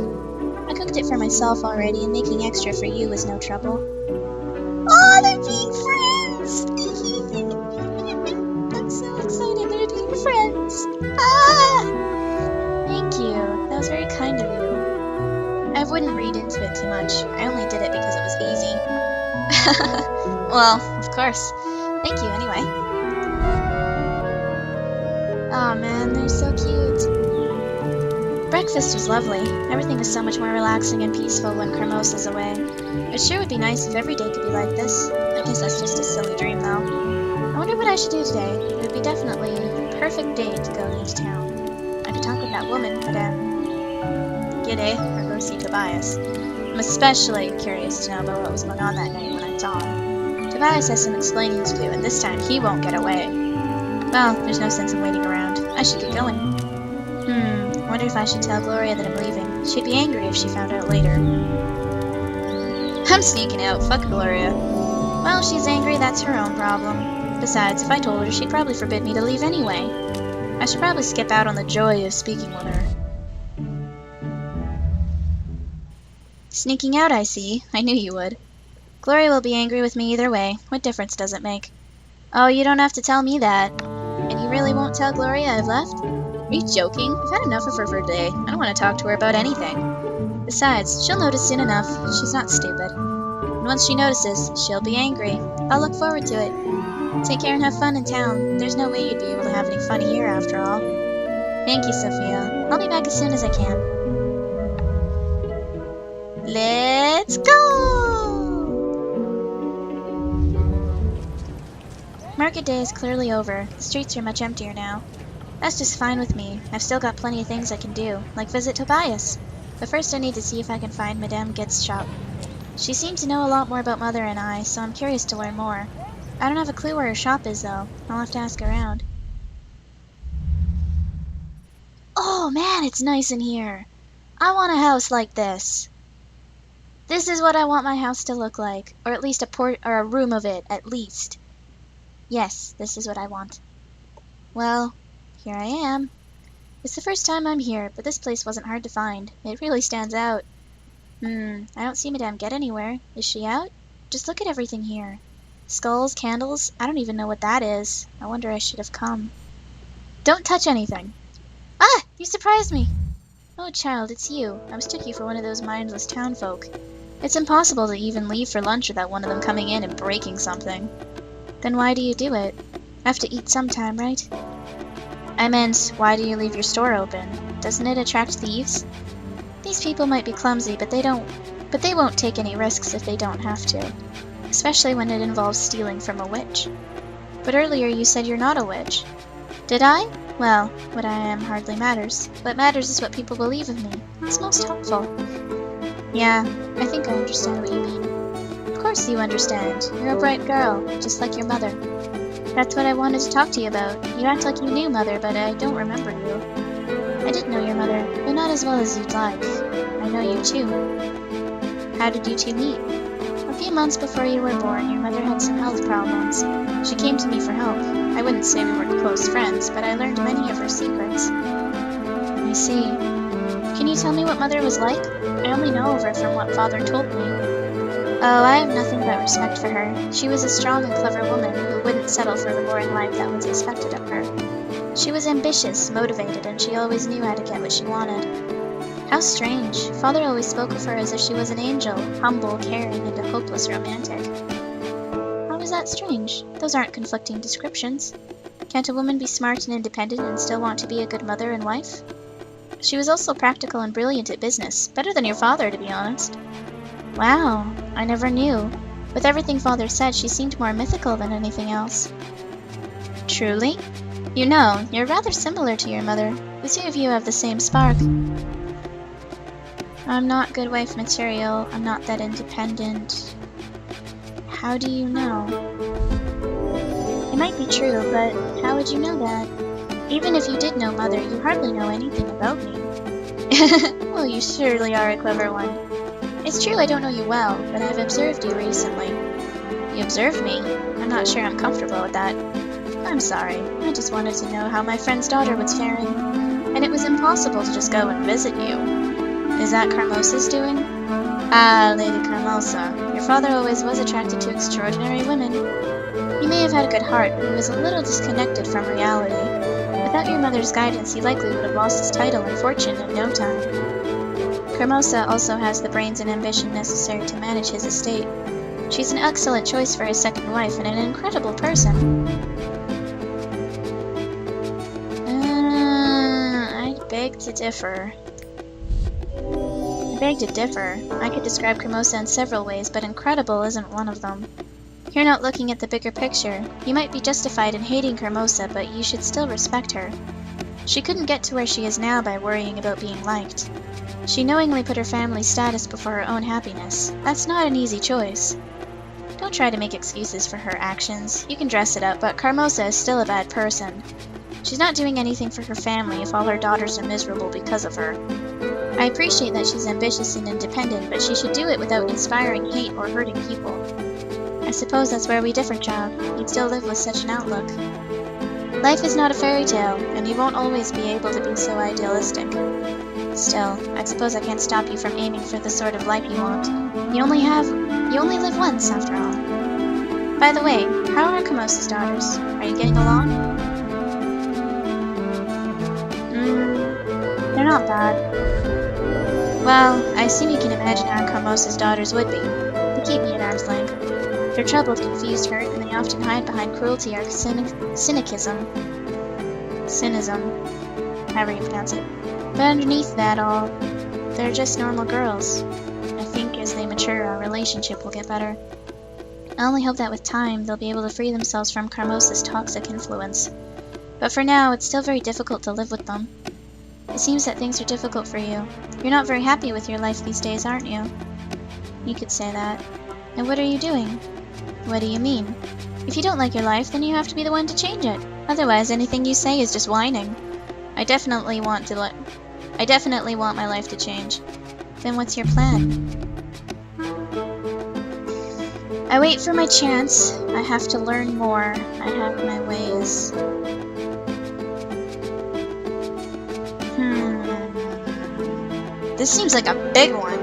I cooked it for myself already, and making extra for you was no trouble. Oh, they're being friends! I'm so excited, they're being friends! Ah! Thank you, that was very kind of you. I wouldn't read into it too much. I only did it because it was easy. Well, of course. Thank you anyway. Aw, man, they're so cute. Breakfast was lovely. Everything is so much more relaxing and peaceful when Carmosa's away. It sure would be nice if every day could be like this. I guess that's just a silly dream, though. I wonder what I should do today. It would be definitely the perfect day to go into town. I could talk with that woman, Madame Gide, or go see Tobias. I'm especially curious to know about what was going on that night when I saw him. Tobias has some explaining to do, and this time he won't get away. Well, there's no sense in waiting around. I should get going. I wonder if I should tell Gloria that I'm leaving. She'd be angry if she found out later. I'm sneaking out. Fuck Gloria. Well, if she's angry, that's her own problem. Besides, if I told her, she'd probably forbid me to leave anyway. I should probably skip out on the joy of speaking with her. Sneaking out, I see. I knew you would. Gloria will be angry with me either way. What difference does it make? Oh, you don't have to tell me that. And you really won't tell Gloria I've left? Are you joking? I've had enough of her for a day. I don't want to talk to her about anything. Besides, she'll notice soon enough. She's not stupid. And once she notices, she'll be angry. I'll look forward to it. Take care and have fun in town. There's no way you'd be able to have any fun here after all. Thank you, Sophia. I'll be back as soon as I can. Let's go! Market day is clearly over. The streets are much emptier now. That's just fine with me. I've still got plenty of things I can do, like visit Tobias. But first I need to see if I can find Madame Gide's shop. She seemed to know a lot more about Mother and I, so I'm curious to learn more. I don't have a clue where her shop is, though. I'll have to ask around. Oh man, it's nice in here. I want a house like this. This is what I want my house to look like, or at least a room of it, at least. Yes, this is what I want. Well, here I am. It's the first time I'm here, but this place wasn't hard to find. It really stands out. I don't see Madame Gide anywhere. Is she out? Just look at everything here. Skulls, candles, I don't even know what that is. I wonder I should have come. Don't touch anything. Ah! You surprised me! Oh, child, it's you. I mistook you for one of those mindless townfolk. It's impossible to even leave for lunch without one of them coming in and breaking something. Then why do you do it? Have to eat sometime, right? I meant, why do you leave your store open? Doesn't it attract thieves? These people might be clumsy, but they won't take any risks if they don't have to. Especially when it involves stealing from a witch. But earlier you said you're not a witch. Did I? Well, what I am hardly matters. What matters is what people believe of me. It's most helpful. Yeah, I think I understand what you mean. Of course you understand. You're a bright girl, just like your mother. That's what I wanted to talk to you about. You act like you knew Mother, but I don't remember you. I did know your mother, but not as well as you'd like. I know you too. How did you two meet? A few months before you were born, your mother had some health problems. She came to me for help. I wouldn't say we were close friends, but I learned many of her secrets. see. Can you tell me what Mother was like? I only know of her from what Father told me. Oh, I have nothing but respect for her. She was a strong and clever woman who wouldn't settle for the boring life that was expected of her. She was ambitious, motivated, and she always knew how to get what she wanted. How strange. Father always spoke of her as if she was an angel, humble, caring, and a hopeless romantic. How is that strange? Those aren't conflicting descriptions. Can't a woman be smart and independent and still want to be a good mother and wife? She was also practical and brilliant at business. Better than your father, to be honest. Wow, I never knew. With everything Father said, she seemed more mythical than anything else. Truly? You know, you're rather similar to your mother. The two of you have the same spark. I'm not good wife material. I'm not that independent. How do you know? It might be true, but how would you know that? Even if you did know Mother, you hardly know anything about me. Well, you surely are a clever one. It's true I don't know you well, but I've observed you recently. You observed me? I'm not sure I'm comfortable with that. I'm sorry. I just wanted to know how my friend's daughter was faring. And it was impossible to just go and visit you. Is that Carmosa's doing? Ah, Lady Carmosa. Your father always was attracted to extraordinary women. He may have had a good heart, but he was a little disconnected from reality. Without your mother's guidance, he likely would have lost his title and fortune in no time. Carmosa also has the brains and ambition necessary to manage his estate. She's an excellent choice for his second wife and an incredible person. I beg to differ. I could describe Carmosa in several ways, but incredible isn't one of them. You're not looking at the bigger picture. You might be justified in hating Carmosa, but you should still respect her. She couldn't get to where she is now by worrying about being liked. She knowingly put her family's status before her own happiness. That's not an easy choice. Don't try to make excuses for her actions. You can dress it up, but Carmosa is still a bad person. She's not doing anything for her family if all her daughters are miserable because of her. I appreciate that she's ambitious and independent, but she should do it without inspiring hate or hurting people. I suppose that's where we differ, child. You'd still live with such an outlook. Life is not a fairy tale, and you won't always be able to be so idealistic. Still, I suppose I can't stop you from aiming for the sort of life you want. You only live once, after all. By the way, how are Carmosa's daughters? Are you getting along? They're not bad. Well, I assume you can imagine how Carmosa's daughters would be. They keep me at arm's length. They're troubled, confused, hurt, and they often hide behind cruelty or cynicism, however you pronounce it. But underneath that all, they're just normal girls. I think as they mature, our relationship will get better. I only hope that with time, they'll be able to free themselves from Carmosa's toxic influence. But for now, it's still very difficult to live with them. It seems that things are difficult for you. You're not very happy with your life these days, aren't you? You could say that. And what are you doing? What do you mean? If you don't like your life, then you have to be the one to change it. Otherwise, anything you say is just whining. I definitely want my life to change. Then what's your plan? I wait for my chance. I have to learn more. I have my ways. This seems like a big one.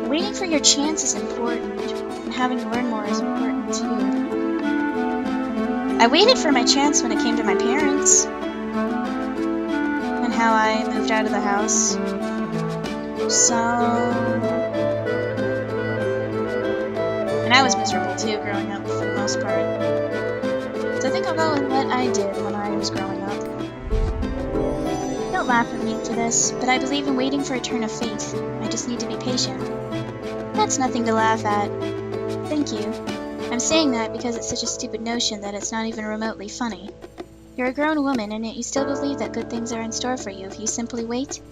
Waiting for your chance is important, and having to learn more is important too. I waited for my chance when it came to my parents, and how I moved out of the house. And I was miserable too growing up for the most part. So I think I'll go with what I did when I was growing up. Don't laugh at me for this, but I believe in waiting for a turn of fate. I just need to be patient. That's nothing to laugh at. Thank you. I'm saying that because it's such a stupid notion that it's not even remotely funny. You're a grown woman, and yet you still believe that good things are in store for you if you simply wait?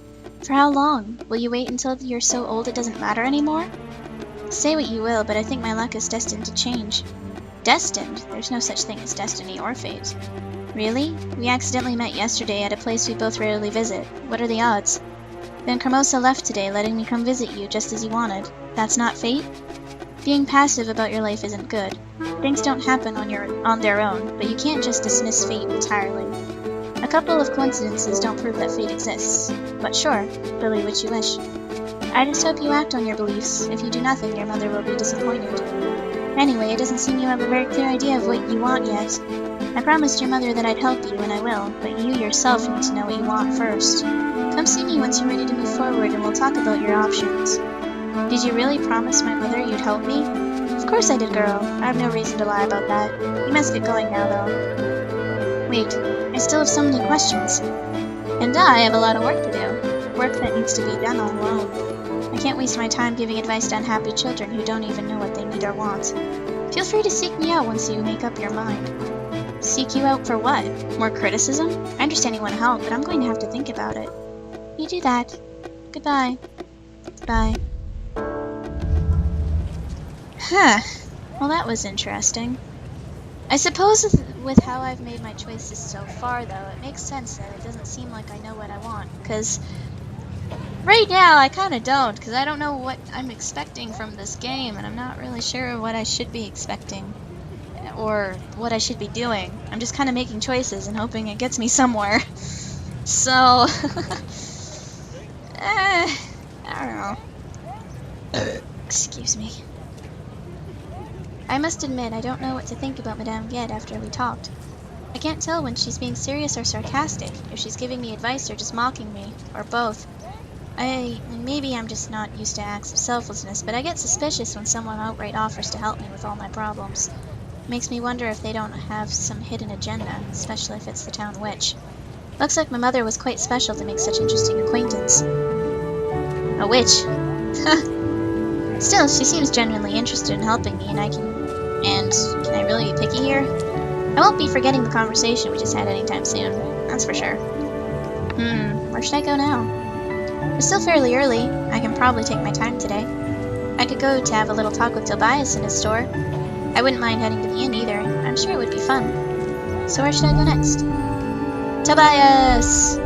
For how long? Will you wait until you're so old it doesn't matter anymore? Say what you will, but I think my luck is destined to change. Destined? There's no such thing as destiny or fate. Really? We accidentally met yesterday at a place we both rarely visit. What are the odds? Then Carmosa left today, letting me come visit you just as you wanted. That's not fate? Being passive about your life isn't good. Things don't happen on their own, but you can't just dismiss fate entirely. A couple of coincidences don't prove that fate exists. But sure, believe what you wish. I just hope you act on your beliefs. If you do nothing, your mother will be disappointed. Anyway, it doesn't seem you have a very clear idea of what you want yet. I promised your mother that I'd help you, and I will, but you yourself need to know what you want first. Come see me once you're ready to move forward, and we'll talk about your options. Did you really promise my mother you'd help me? Of course I did, girl. I have no reason to lie about that. You must get going now, though. Wait, I still have so many questions. And I have a lot of work to do. Work that needs to be done all alone. I can't waste my time giving advice to unhappy children who don't even know what they need or want. Feel free to seek me out once you make up your mind. Seek you out for what? More criticism? I understand you want to help, but I'm going to have to think about it. You do that. Goodbye. Bye. Huh. Well, that was interesting. I suppose with how I've made my choices so far, though, it makes sense that it doesn't seem like I know what I want, because right now I kind of don't, because I don't know what I'm expecting from this game, and I'm not really sure what I should be expecting, or what I should be doing. I'm just kind of making choices and hoping it gets me somewhere. So, I don't know. Excuse me. I must admit, I don't know what to think about Madame Gued after we talked. I can't tell when she's being serious or sarcastic, if she's giving me advice or just mocking me, or both. Maybe I'm just not used to acts of selflessness, but I get suspicious when someone outright offers to help me with all my problems. It makes me wonder if they don't have some hidden agenda, especially if it's the town witch. Looks like my mother was quite special to make such interesting acquaintance. A witch? Still, she seems genuinely interested in helping me, and can I really be picky here? I won't be forgetting the conversation we just had anytime soon, that's for sure. Where should I go now? It's still fairly early. I can probably take my time today. I could go to have a little talk with Tobias in his store. I wouldn't mind heading to the inn either. I'm sure it would be fun. So where should I go next? Tobias!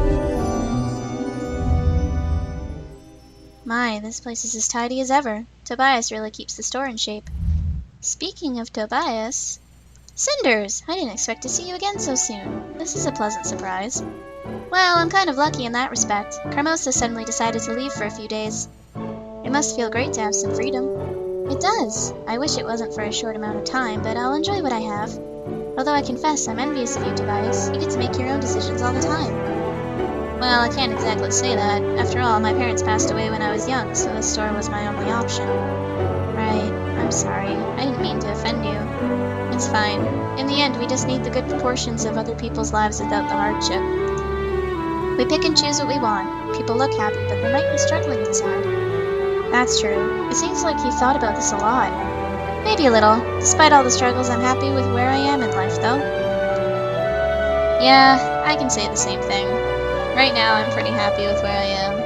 My, this place is as tidy as ever. Tobias really keeps the store in shape. Speaking of Tobias... Cinders! I didn't expect to see you again so soon. This is a pleasant surprise. Well, I'm kind of lucky in that respect. Carmosa suddenly decided to leave for a few days. It must feel great to have some freedom. It does. I wish it wasn't for a short amount of time, but I'll enjoy what I have. Although I confess I'm envious of you, Tobias. You get to make your own decisions all the time. Well, I can't exactly say that. After all, my parents passed away when I was young, so the store was my only option. Right. I'm sorry. I didn't mean to offend you. It's fine. In the end, we just need the good proportions of other people's lives without the hardship. We pick and choose what we want. People look happy, but they might be struggling inside. That's true. It seems like you've thought about this a lot. Maybe a little. Despite all the struggles, I'm happy with where I am in life, though. Yeah, I can say the same thing. Right now, I'm pretty happy with where I am.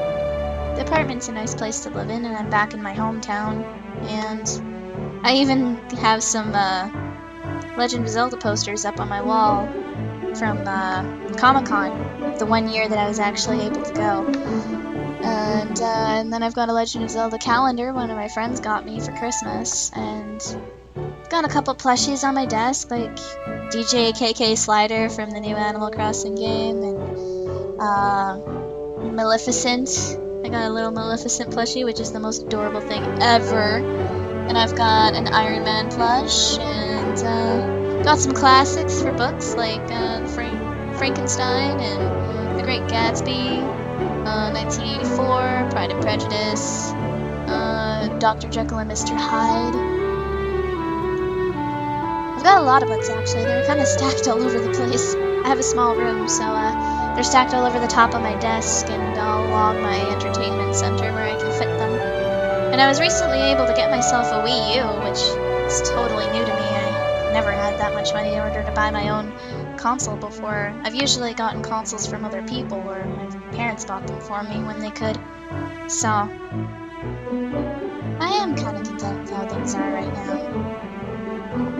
The apartment's a nice place to live in, and I'm back in my hometown. And I even have some Legend of Zelda posters up on my wall from Comic-Con, the one year that I was actually able to go. And then I've got a Legend of Zelda calendar one of my friends got me for Christmas, and got a couple plushies on my desk, like DJ KK Slider from the new Animal Crossing game, and Maleficent. I got a little Maleficent plushie, which is the most adorable thing ever. And I've got an Iron Man plush, and got some classics for books like Frankenstein and The Great Gatsby, 1984, Pride and Prejudice, Dr. Jekyll and Mr. Hyde. I've got a lot of books actually. They're kind of stacked all over the place. I have a small room, so they're stacked all over the top of my desk and all along my entertainment center where I can fit them. And I was recently able to get myself a Wii U, which is totally new to me. I never had that much money in order to buy my own console before. I've usually gotten consoles from other people, or my parents bought them for me when they could. So, I am kind of content with how things are right now.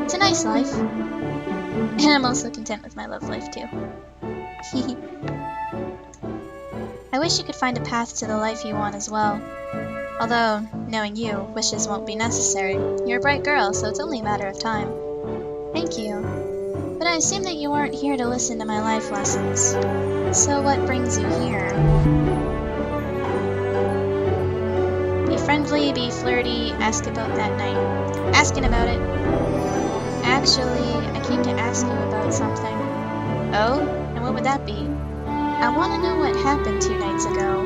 It's a nice life. And I'm also content with my love life, too. I wish you could find a path to the life you want as well. Although, knowing you, wishes won't be necessary. You're a bright girl, so it's only a matter of time. Thank you. But I assume that you aren't here to listen to my life lessons. So what brings you here? Be friendly, be flirty, ask about that night. Asking about it. Actually, I came to ask you about something. Oh? And what would that be? I want to know what happened 2 nights ago.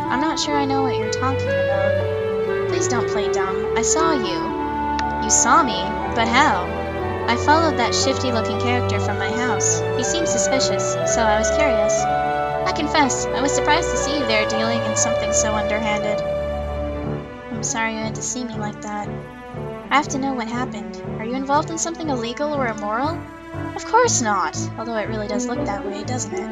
I'm not sure I know what you're talking about. Please don't play dumb. I saw you. You saw me? But how? I followed that shifty-looking character from my house. He seemed suspicious, so I was curious. I confess, I was surprised to see you there dealing in something so underhanded. I'm sorry you had to see me like that. I have to know what happened. Are you involved in something illegal or immoral? Of course not, although it really does look that way, doesn't it?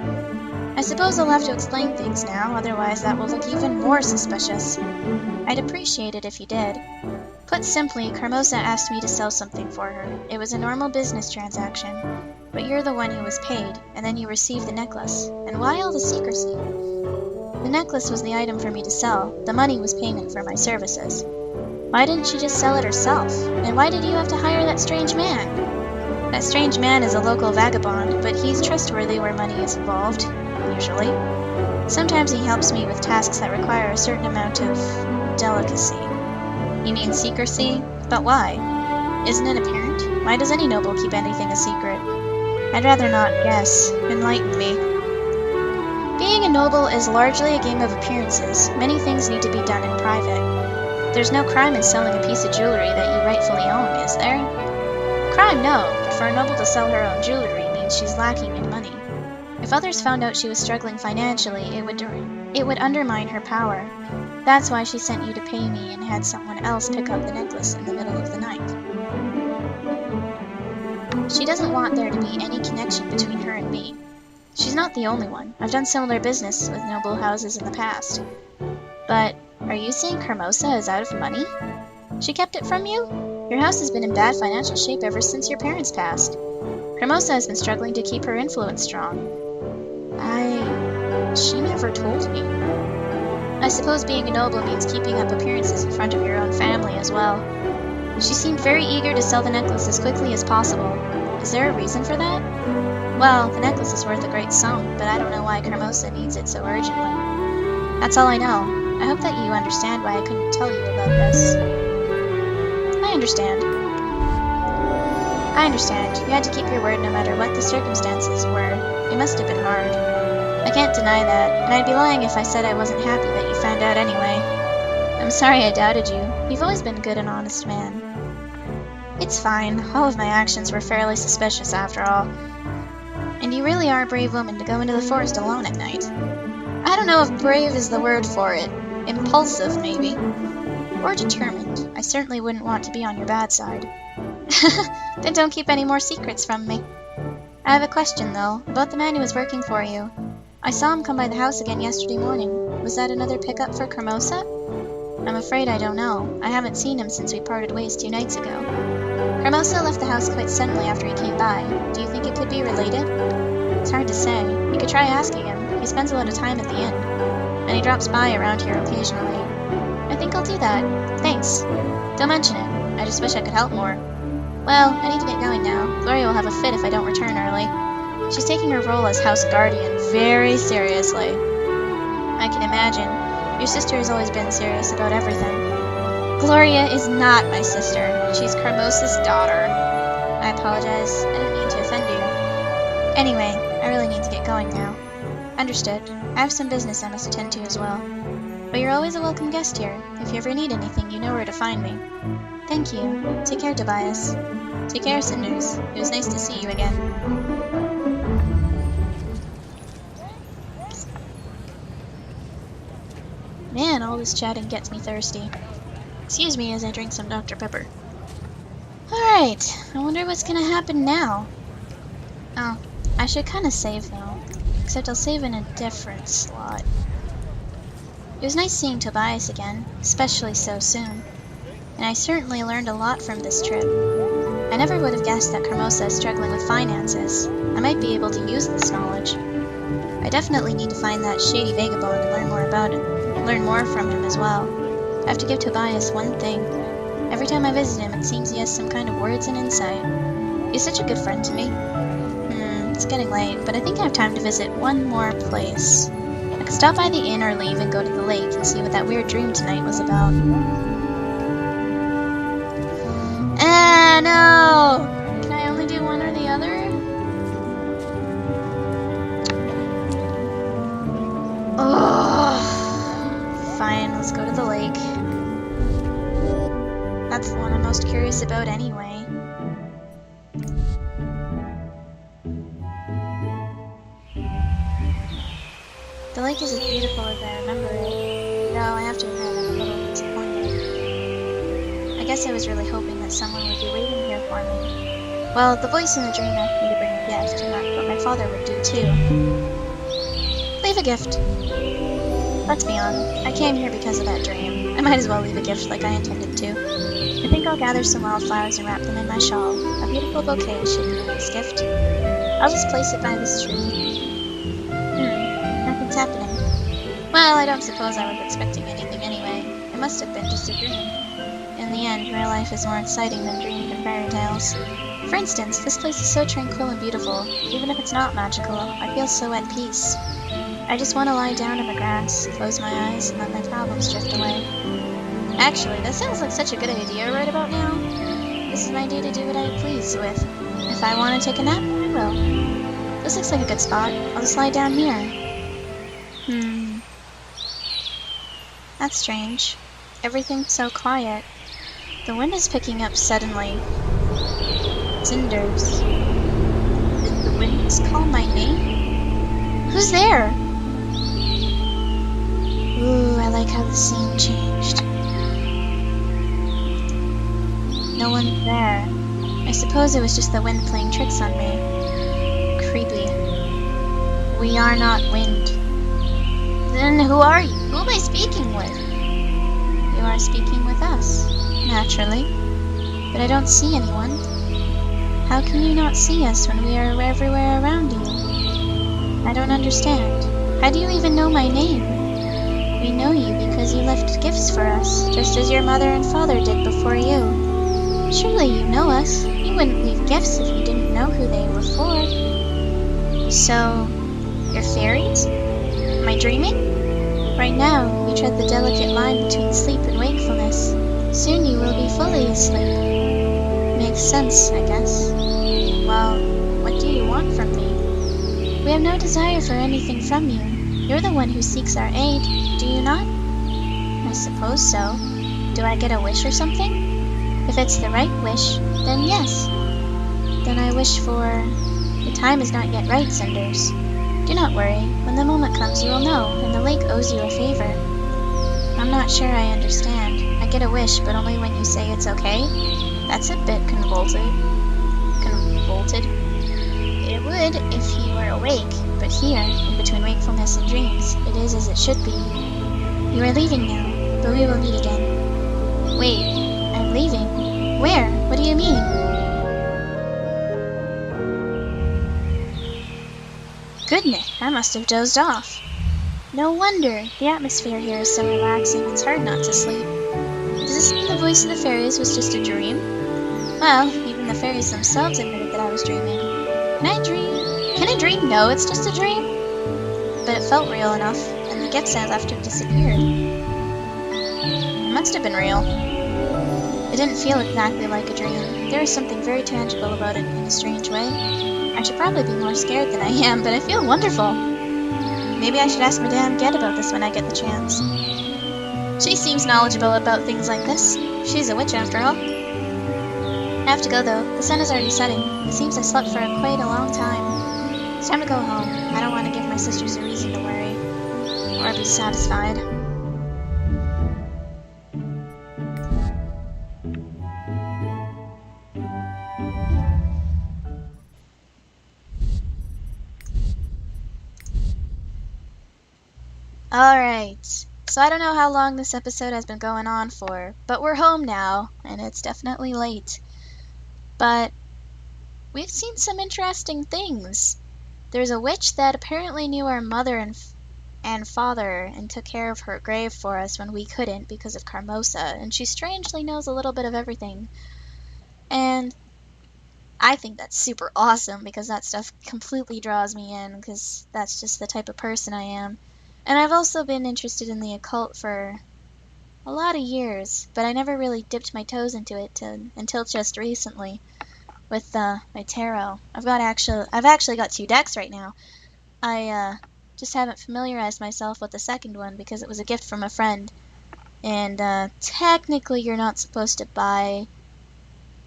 I suppose I'll have to explain things now, otherwise that will look even more suspicious. I'd appreciate it if you did. Put simply, Carmosa asked me to sell something for her. It was a normal business transaction, but you're the one who was paid, and then you received the necklace. And why all the secrecy? The necklace was the item for me to sell. The money was payment for my services. Why didn't she just sell it herself? And why did you have to hire that strange man? That strange man is a local vagabond, but he's trustworthy where money is involved, usually. Sometimes he helps me with tasks that require a certain amount of delicacy. You mean secrecy? But why? Isn't it apparent? Why does any noble keep anything a secret? I'd rather not guess. Enlighten me. Being a noble is largely a game of appearances. Many things need to be done in private. There's no crime in selling a piece of jewelry that you rightfully own, is there? Crime, no, but for a noble to sell her own jewelry means she's lacking in money. If others found out she was struggling financially, it would undermine her power. That's why she sent you to pay me and had someone else pick up the necklace in the middle of the night. She doesn't want there to be any connection between her and me. She's not the only one. I've done similar business with noble houses in the past. But are you saying Carmosa is out of money? She kept it from you? Your house has been in bad financial shape ever since your parents passed. Carmosa has been struggling to keep her influence strong. She never told me. I suppose being a noble means keeping up appearances in front of your own family as well. She seemed very eager to sell the necklace as quickly as possible. Is there a reason for that? Well, the necklace is worth a great sum, but I don't know why Carmosa needs it so urgently. That's all I know. I hope that you understand why I couldn't tell you about this. I understand. You had to keep your word no matter what the circumstances were. It must have been hard. I can't deny that, and I'd be lying if I said I wasn't happy that you found out anyway. I'm sorry I doubted you. You've always been a good and honest man. It's fine. All of my actions were fairly suspicious after all. And you really are a brave woman to go into the forest alone at night. I don't know if brave is the word for it. Impulsive, maybe. Or determined. I certainly wouldn't want to be on your bad side. Then don't keep any more secrets from me. I have a question, though, about the man who was working for you. I saw him come by the house again yesterday morning. Was that another pickup for Carmosa? I'm afraid I don't know. I haven't seen him since we parted ways 2 nights ago. Carmosa left the house quite suddenly after he came by. Do you think it could be related? It's hard to say. You could try asking him. He spends a lot of time at the inn, and he drops by around here occasionally. I think I'll do that. Thanks. Don't mention it. I just wish I could help more. Well, I need to get going now. Gloria will have a fit if I don't return early. She's taking her role as house guardian very seriously. I can imagine. Your sister has always been serious about everything. Gloria is not my sister. She's Carmosa's daughter. I apologize. I didn't mean to offend you. Anyway, I really need to get going now. Understood. I have some business I must attend to as well. But you're always a welcome guest here. If you ever need anything, you know where to find me. Thank you. Take care, Tobias. Take care, Cinders. It was nice to see you again. Man, all this chatting gets me thirsty. Excuse me as I drink some Dr. Pepper. Alright, I wonder what's gonna happen now. Oh, I should kinda save though. Except I'll save in a different slot. It was nice seeing Tobias again, especially so soon. And I certainly learned a lot from this trip. I never would have guessed that Carmosa is struggling with finances. I might be able to use this knowledge. I definitely need to find that shady vagabond and learn more about it. Learn more from him as well. I have to give Tobias one thing. Every time I visit him, it seems he has some kind of words and insight. He's such a good friend to me. It's getting late, but I think I have time to visit one more place. I could stop by the inn or leave and go to the lake and see what that weird dream tonight was about. Ah, no! Can I only do one or the other? Oh, fine, let's go to the lake. That's the one I'm most curious about anyway. The lake is as beautiful as I remember it, though I have to admit I'm a little disappointed. I guess I was really hoping that someone would be waiting here for me. Well, the voice in the dream asked me to bring a gift, and that's what my father would do too. Leave a gift. Let's be honest, I came here because of that dream. I might as well leave a gift like I intended to. I think I'll gather some wildflowers and wrap them in my shawl. A beautiful bouquet should be a nice gift. I'll just place it by this tree. Nothing's happening. Well, I don't suppose I was expecting anything anyway. It must have been just a dream. In the end, real life is more exciting than dreams and fairy tales. For instance, this place is so tranquil and beautiful. Even if it's not magical, I feel so at peace. I just want to lie down in the grass, close my eyes, and let my problems drift away. Actually, that sounds like such a good idea right about now. This is my day to do what I please with. If I want to take a nap, I will. This looks like a good spot. I'll just lie down here. That's strange. Everything's so quiet. The wind is picking up suddenly. Cinders. Did the wind call my name? Who's there? Ooh, I like how the scene changed. No one's there. I suppose it was just the wind playing tricks on me. Creepy. We are not wind. Then who are you? Who am I speaking with? You are speaking with us, naturally. But I don't see anyone. How can you not see us when we are everywhere around you? I don't understand. How do you even know my name? We know you because you left gifts for us, just as your mother and father did before you. Surely you know us. You wouldn't leave gifts if you didn't know who they were for. So, you're fairies? Am I dreaming? Right now, you tread the delicate line between sleep and wakefulness. Soon you will be fully asleep. Makes sense, I guess. Well, what do you want from me? We have no desire for anything from you. You're the one who seeks our aid, do you not? I suppose so. Do I get a wish or something? If it's the right wish, then yes. Then I wish for... The time is not yet right, Cinders. Do not worry. When the moment comes, you will know, and the lake owes you a favor. I'm not sure I understand. I get a wish, but only when you say it's okay? That's a bit convoluted. It would if he were awake, but here, in between wakefulness and dreams, it is as it should be. You are leaving now, but we will meet again. Wait, I'm leaving? Where? What do you mean? Goodness, I must have dozed off. No wonder. The atmosphere here is so relaxing, it's hard not to sleep. Does this mean the voice of the fairies was just a dream? Well, even the fairies themselves admitted that I was dreaming. Can I dream? Can a dream know it's just a dream? But it felt real enough, and the gifts I left have disappeared. It must have been real. It didn't feel exactly like a dream. There was something very tangible about it in a strange way. I should probably be more scared than I am, but I feel wonderful. Maybe I should ask Madame Ged about this when I get the chance. She seems knowledgeable about things like this. She's a witch after all. I have to go though. The sun is already setting. It seems I slept for quite a long time. It's time to go home. I don't want to give my sisters a reason to worry. Or be satisfied. Alright, so I don't know how long this episode has been going on for, but we're home now, and it's definitely late. But we've seen some interesting things. There's a witch that apparently knew our mother and father and took care of her grave for us when we couldn't because of Carmosa, and she strangely knows a little bit of everything. And I think that's super awesome because that stuff completely draws me in because that's just the type of person I am. And I've also been interested in the occult for a lot of years, but I never really dipped my toes into it until just recently with my tarot. I've actually got 2 decks right now. I just haven't familiarized myself with the second one because it was a gift from a friend. And technically you're not supposed to buy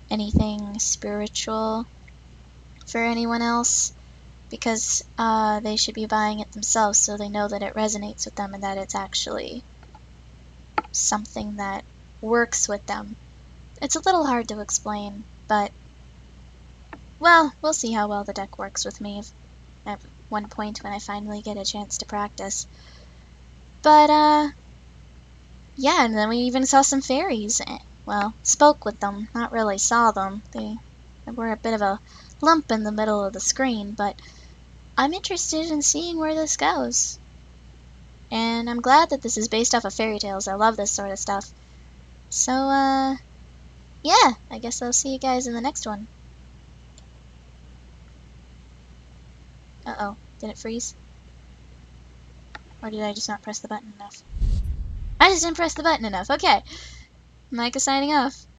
anything spiritual for anyone else because they should be buying it themselves so they know that it resonates with them and that it's actually something that works with them. It's a little hard to explain, but well, we'll see how well the deck works with me at one point when I finally get a chance to practice. But yeah, and then we even saw some fairies. Well, spoke with them, not really saw them. They were a bit of a lump in the middle of the screen, but I'm interested in seeing where this goes. And I'm glad that this is based off of fairy tales. I love this sort of stuff. So, yeah, I guess I'll see you guys in the next one. Uh-oh, did it freeze? Or did I just not press the button enough? I just didn't press the button enough, okay. Micah signing off.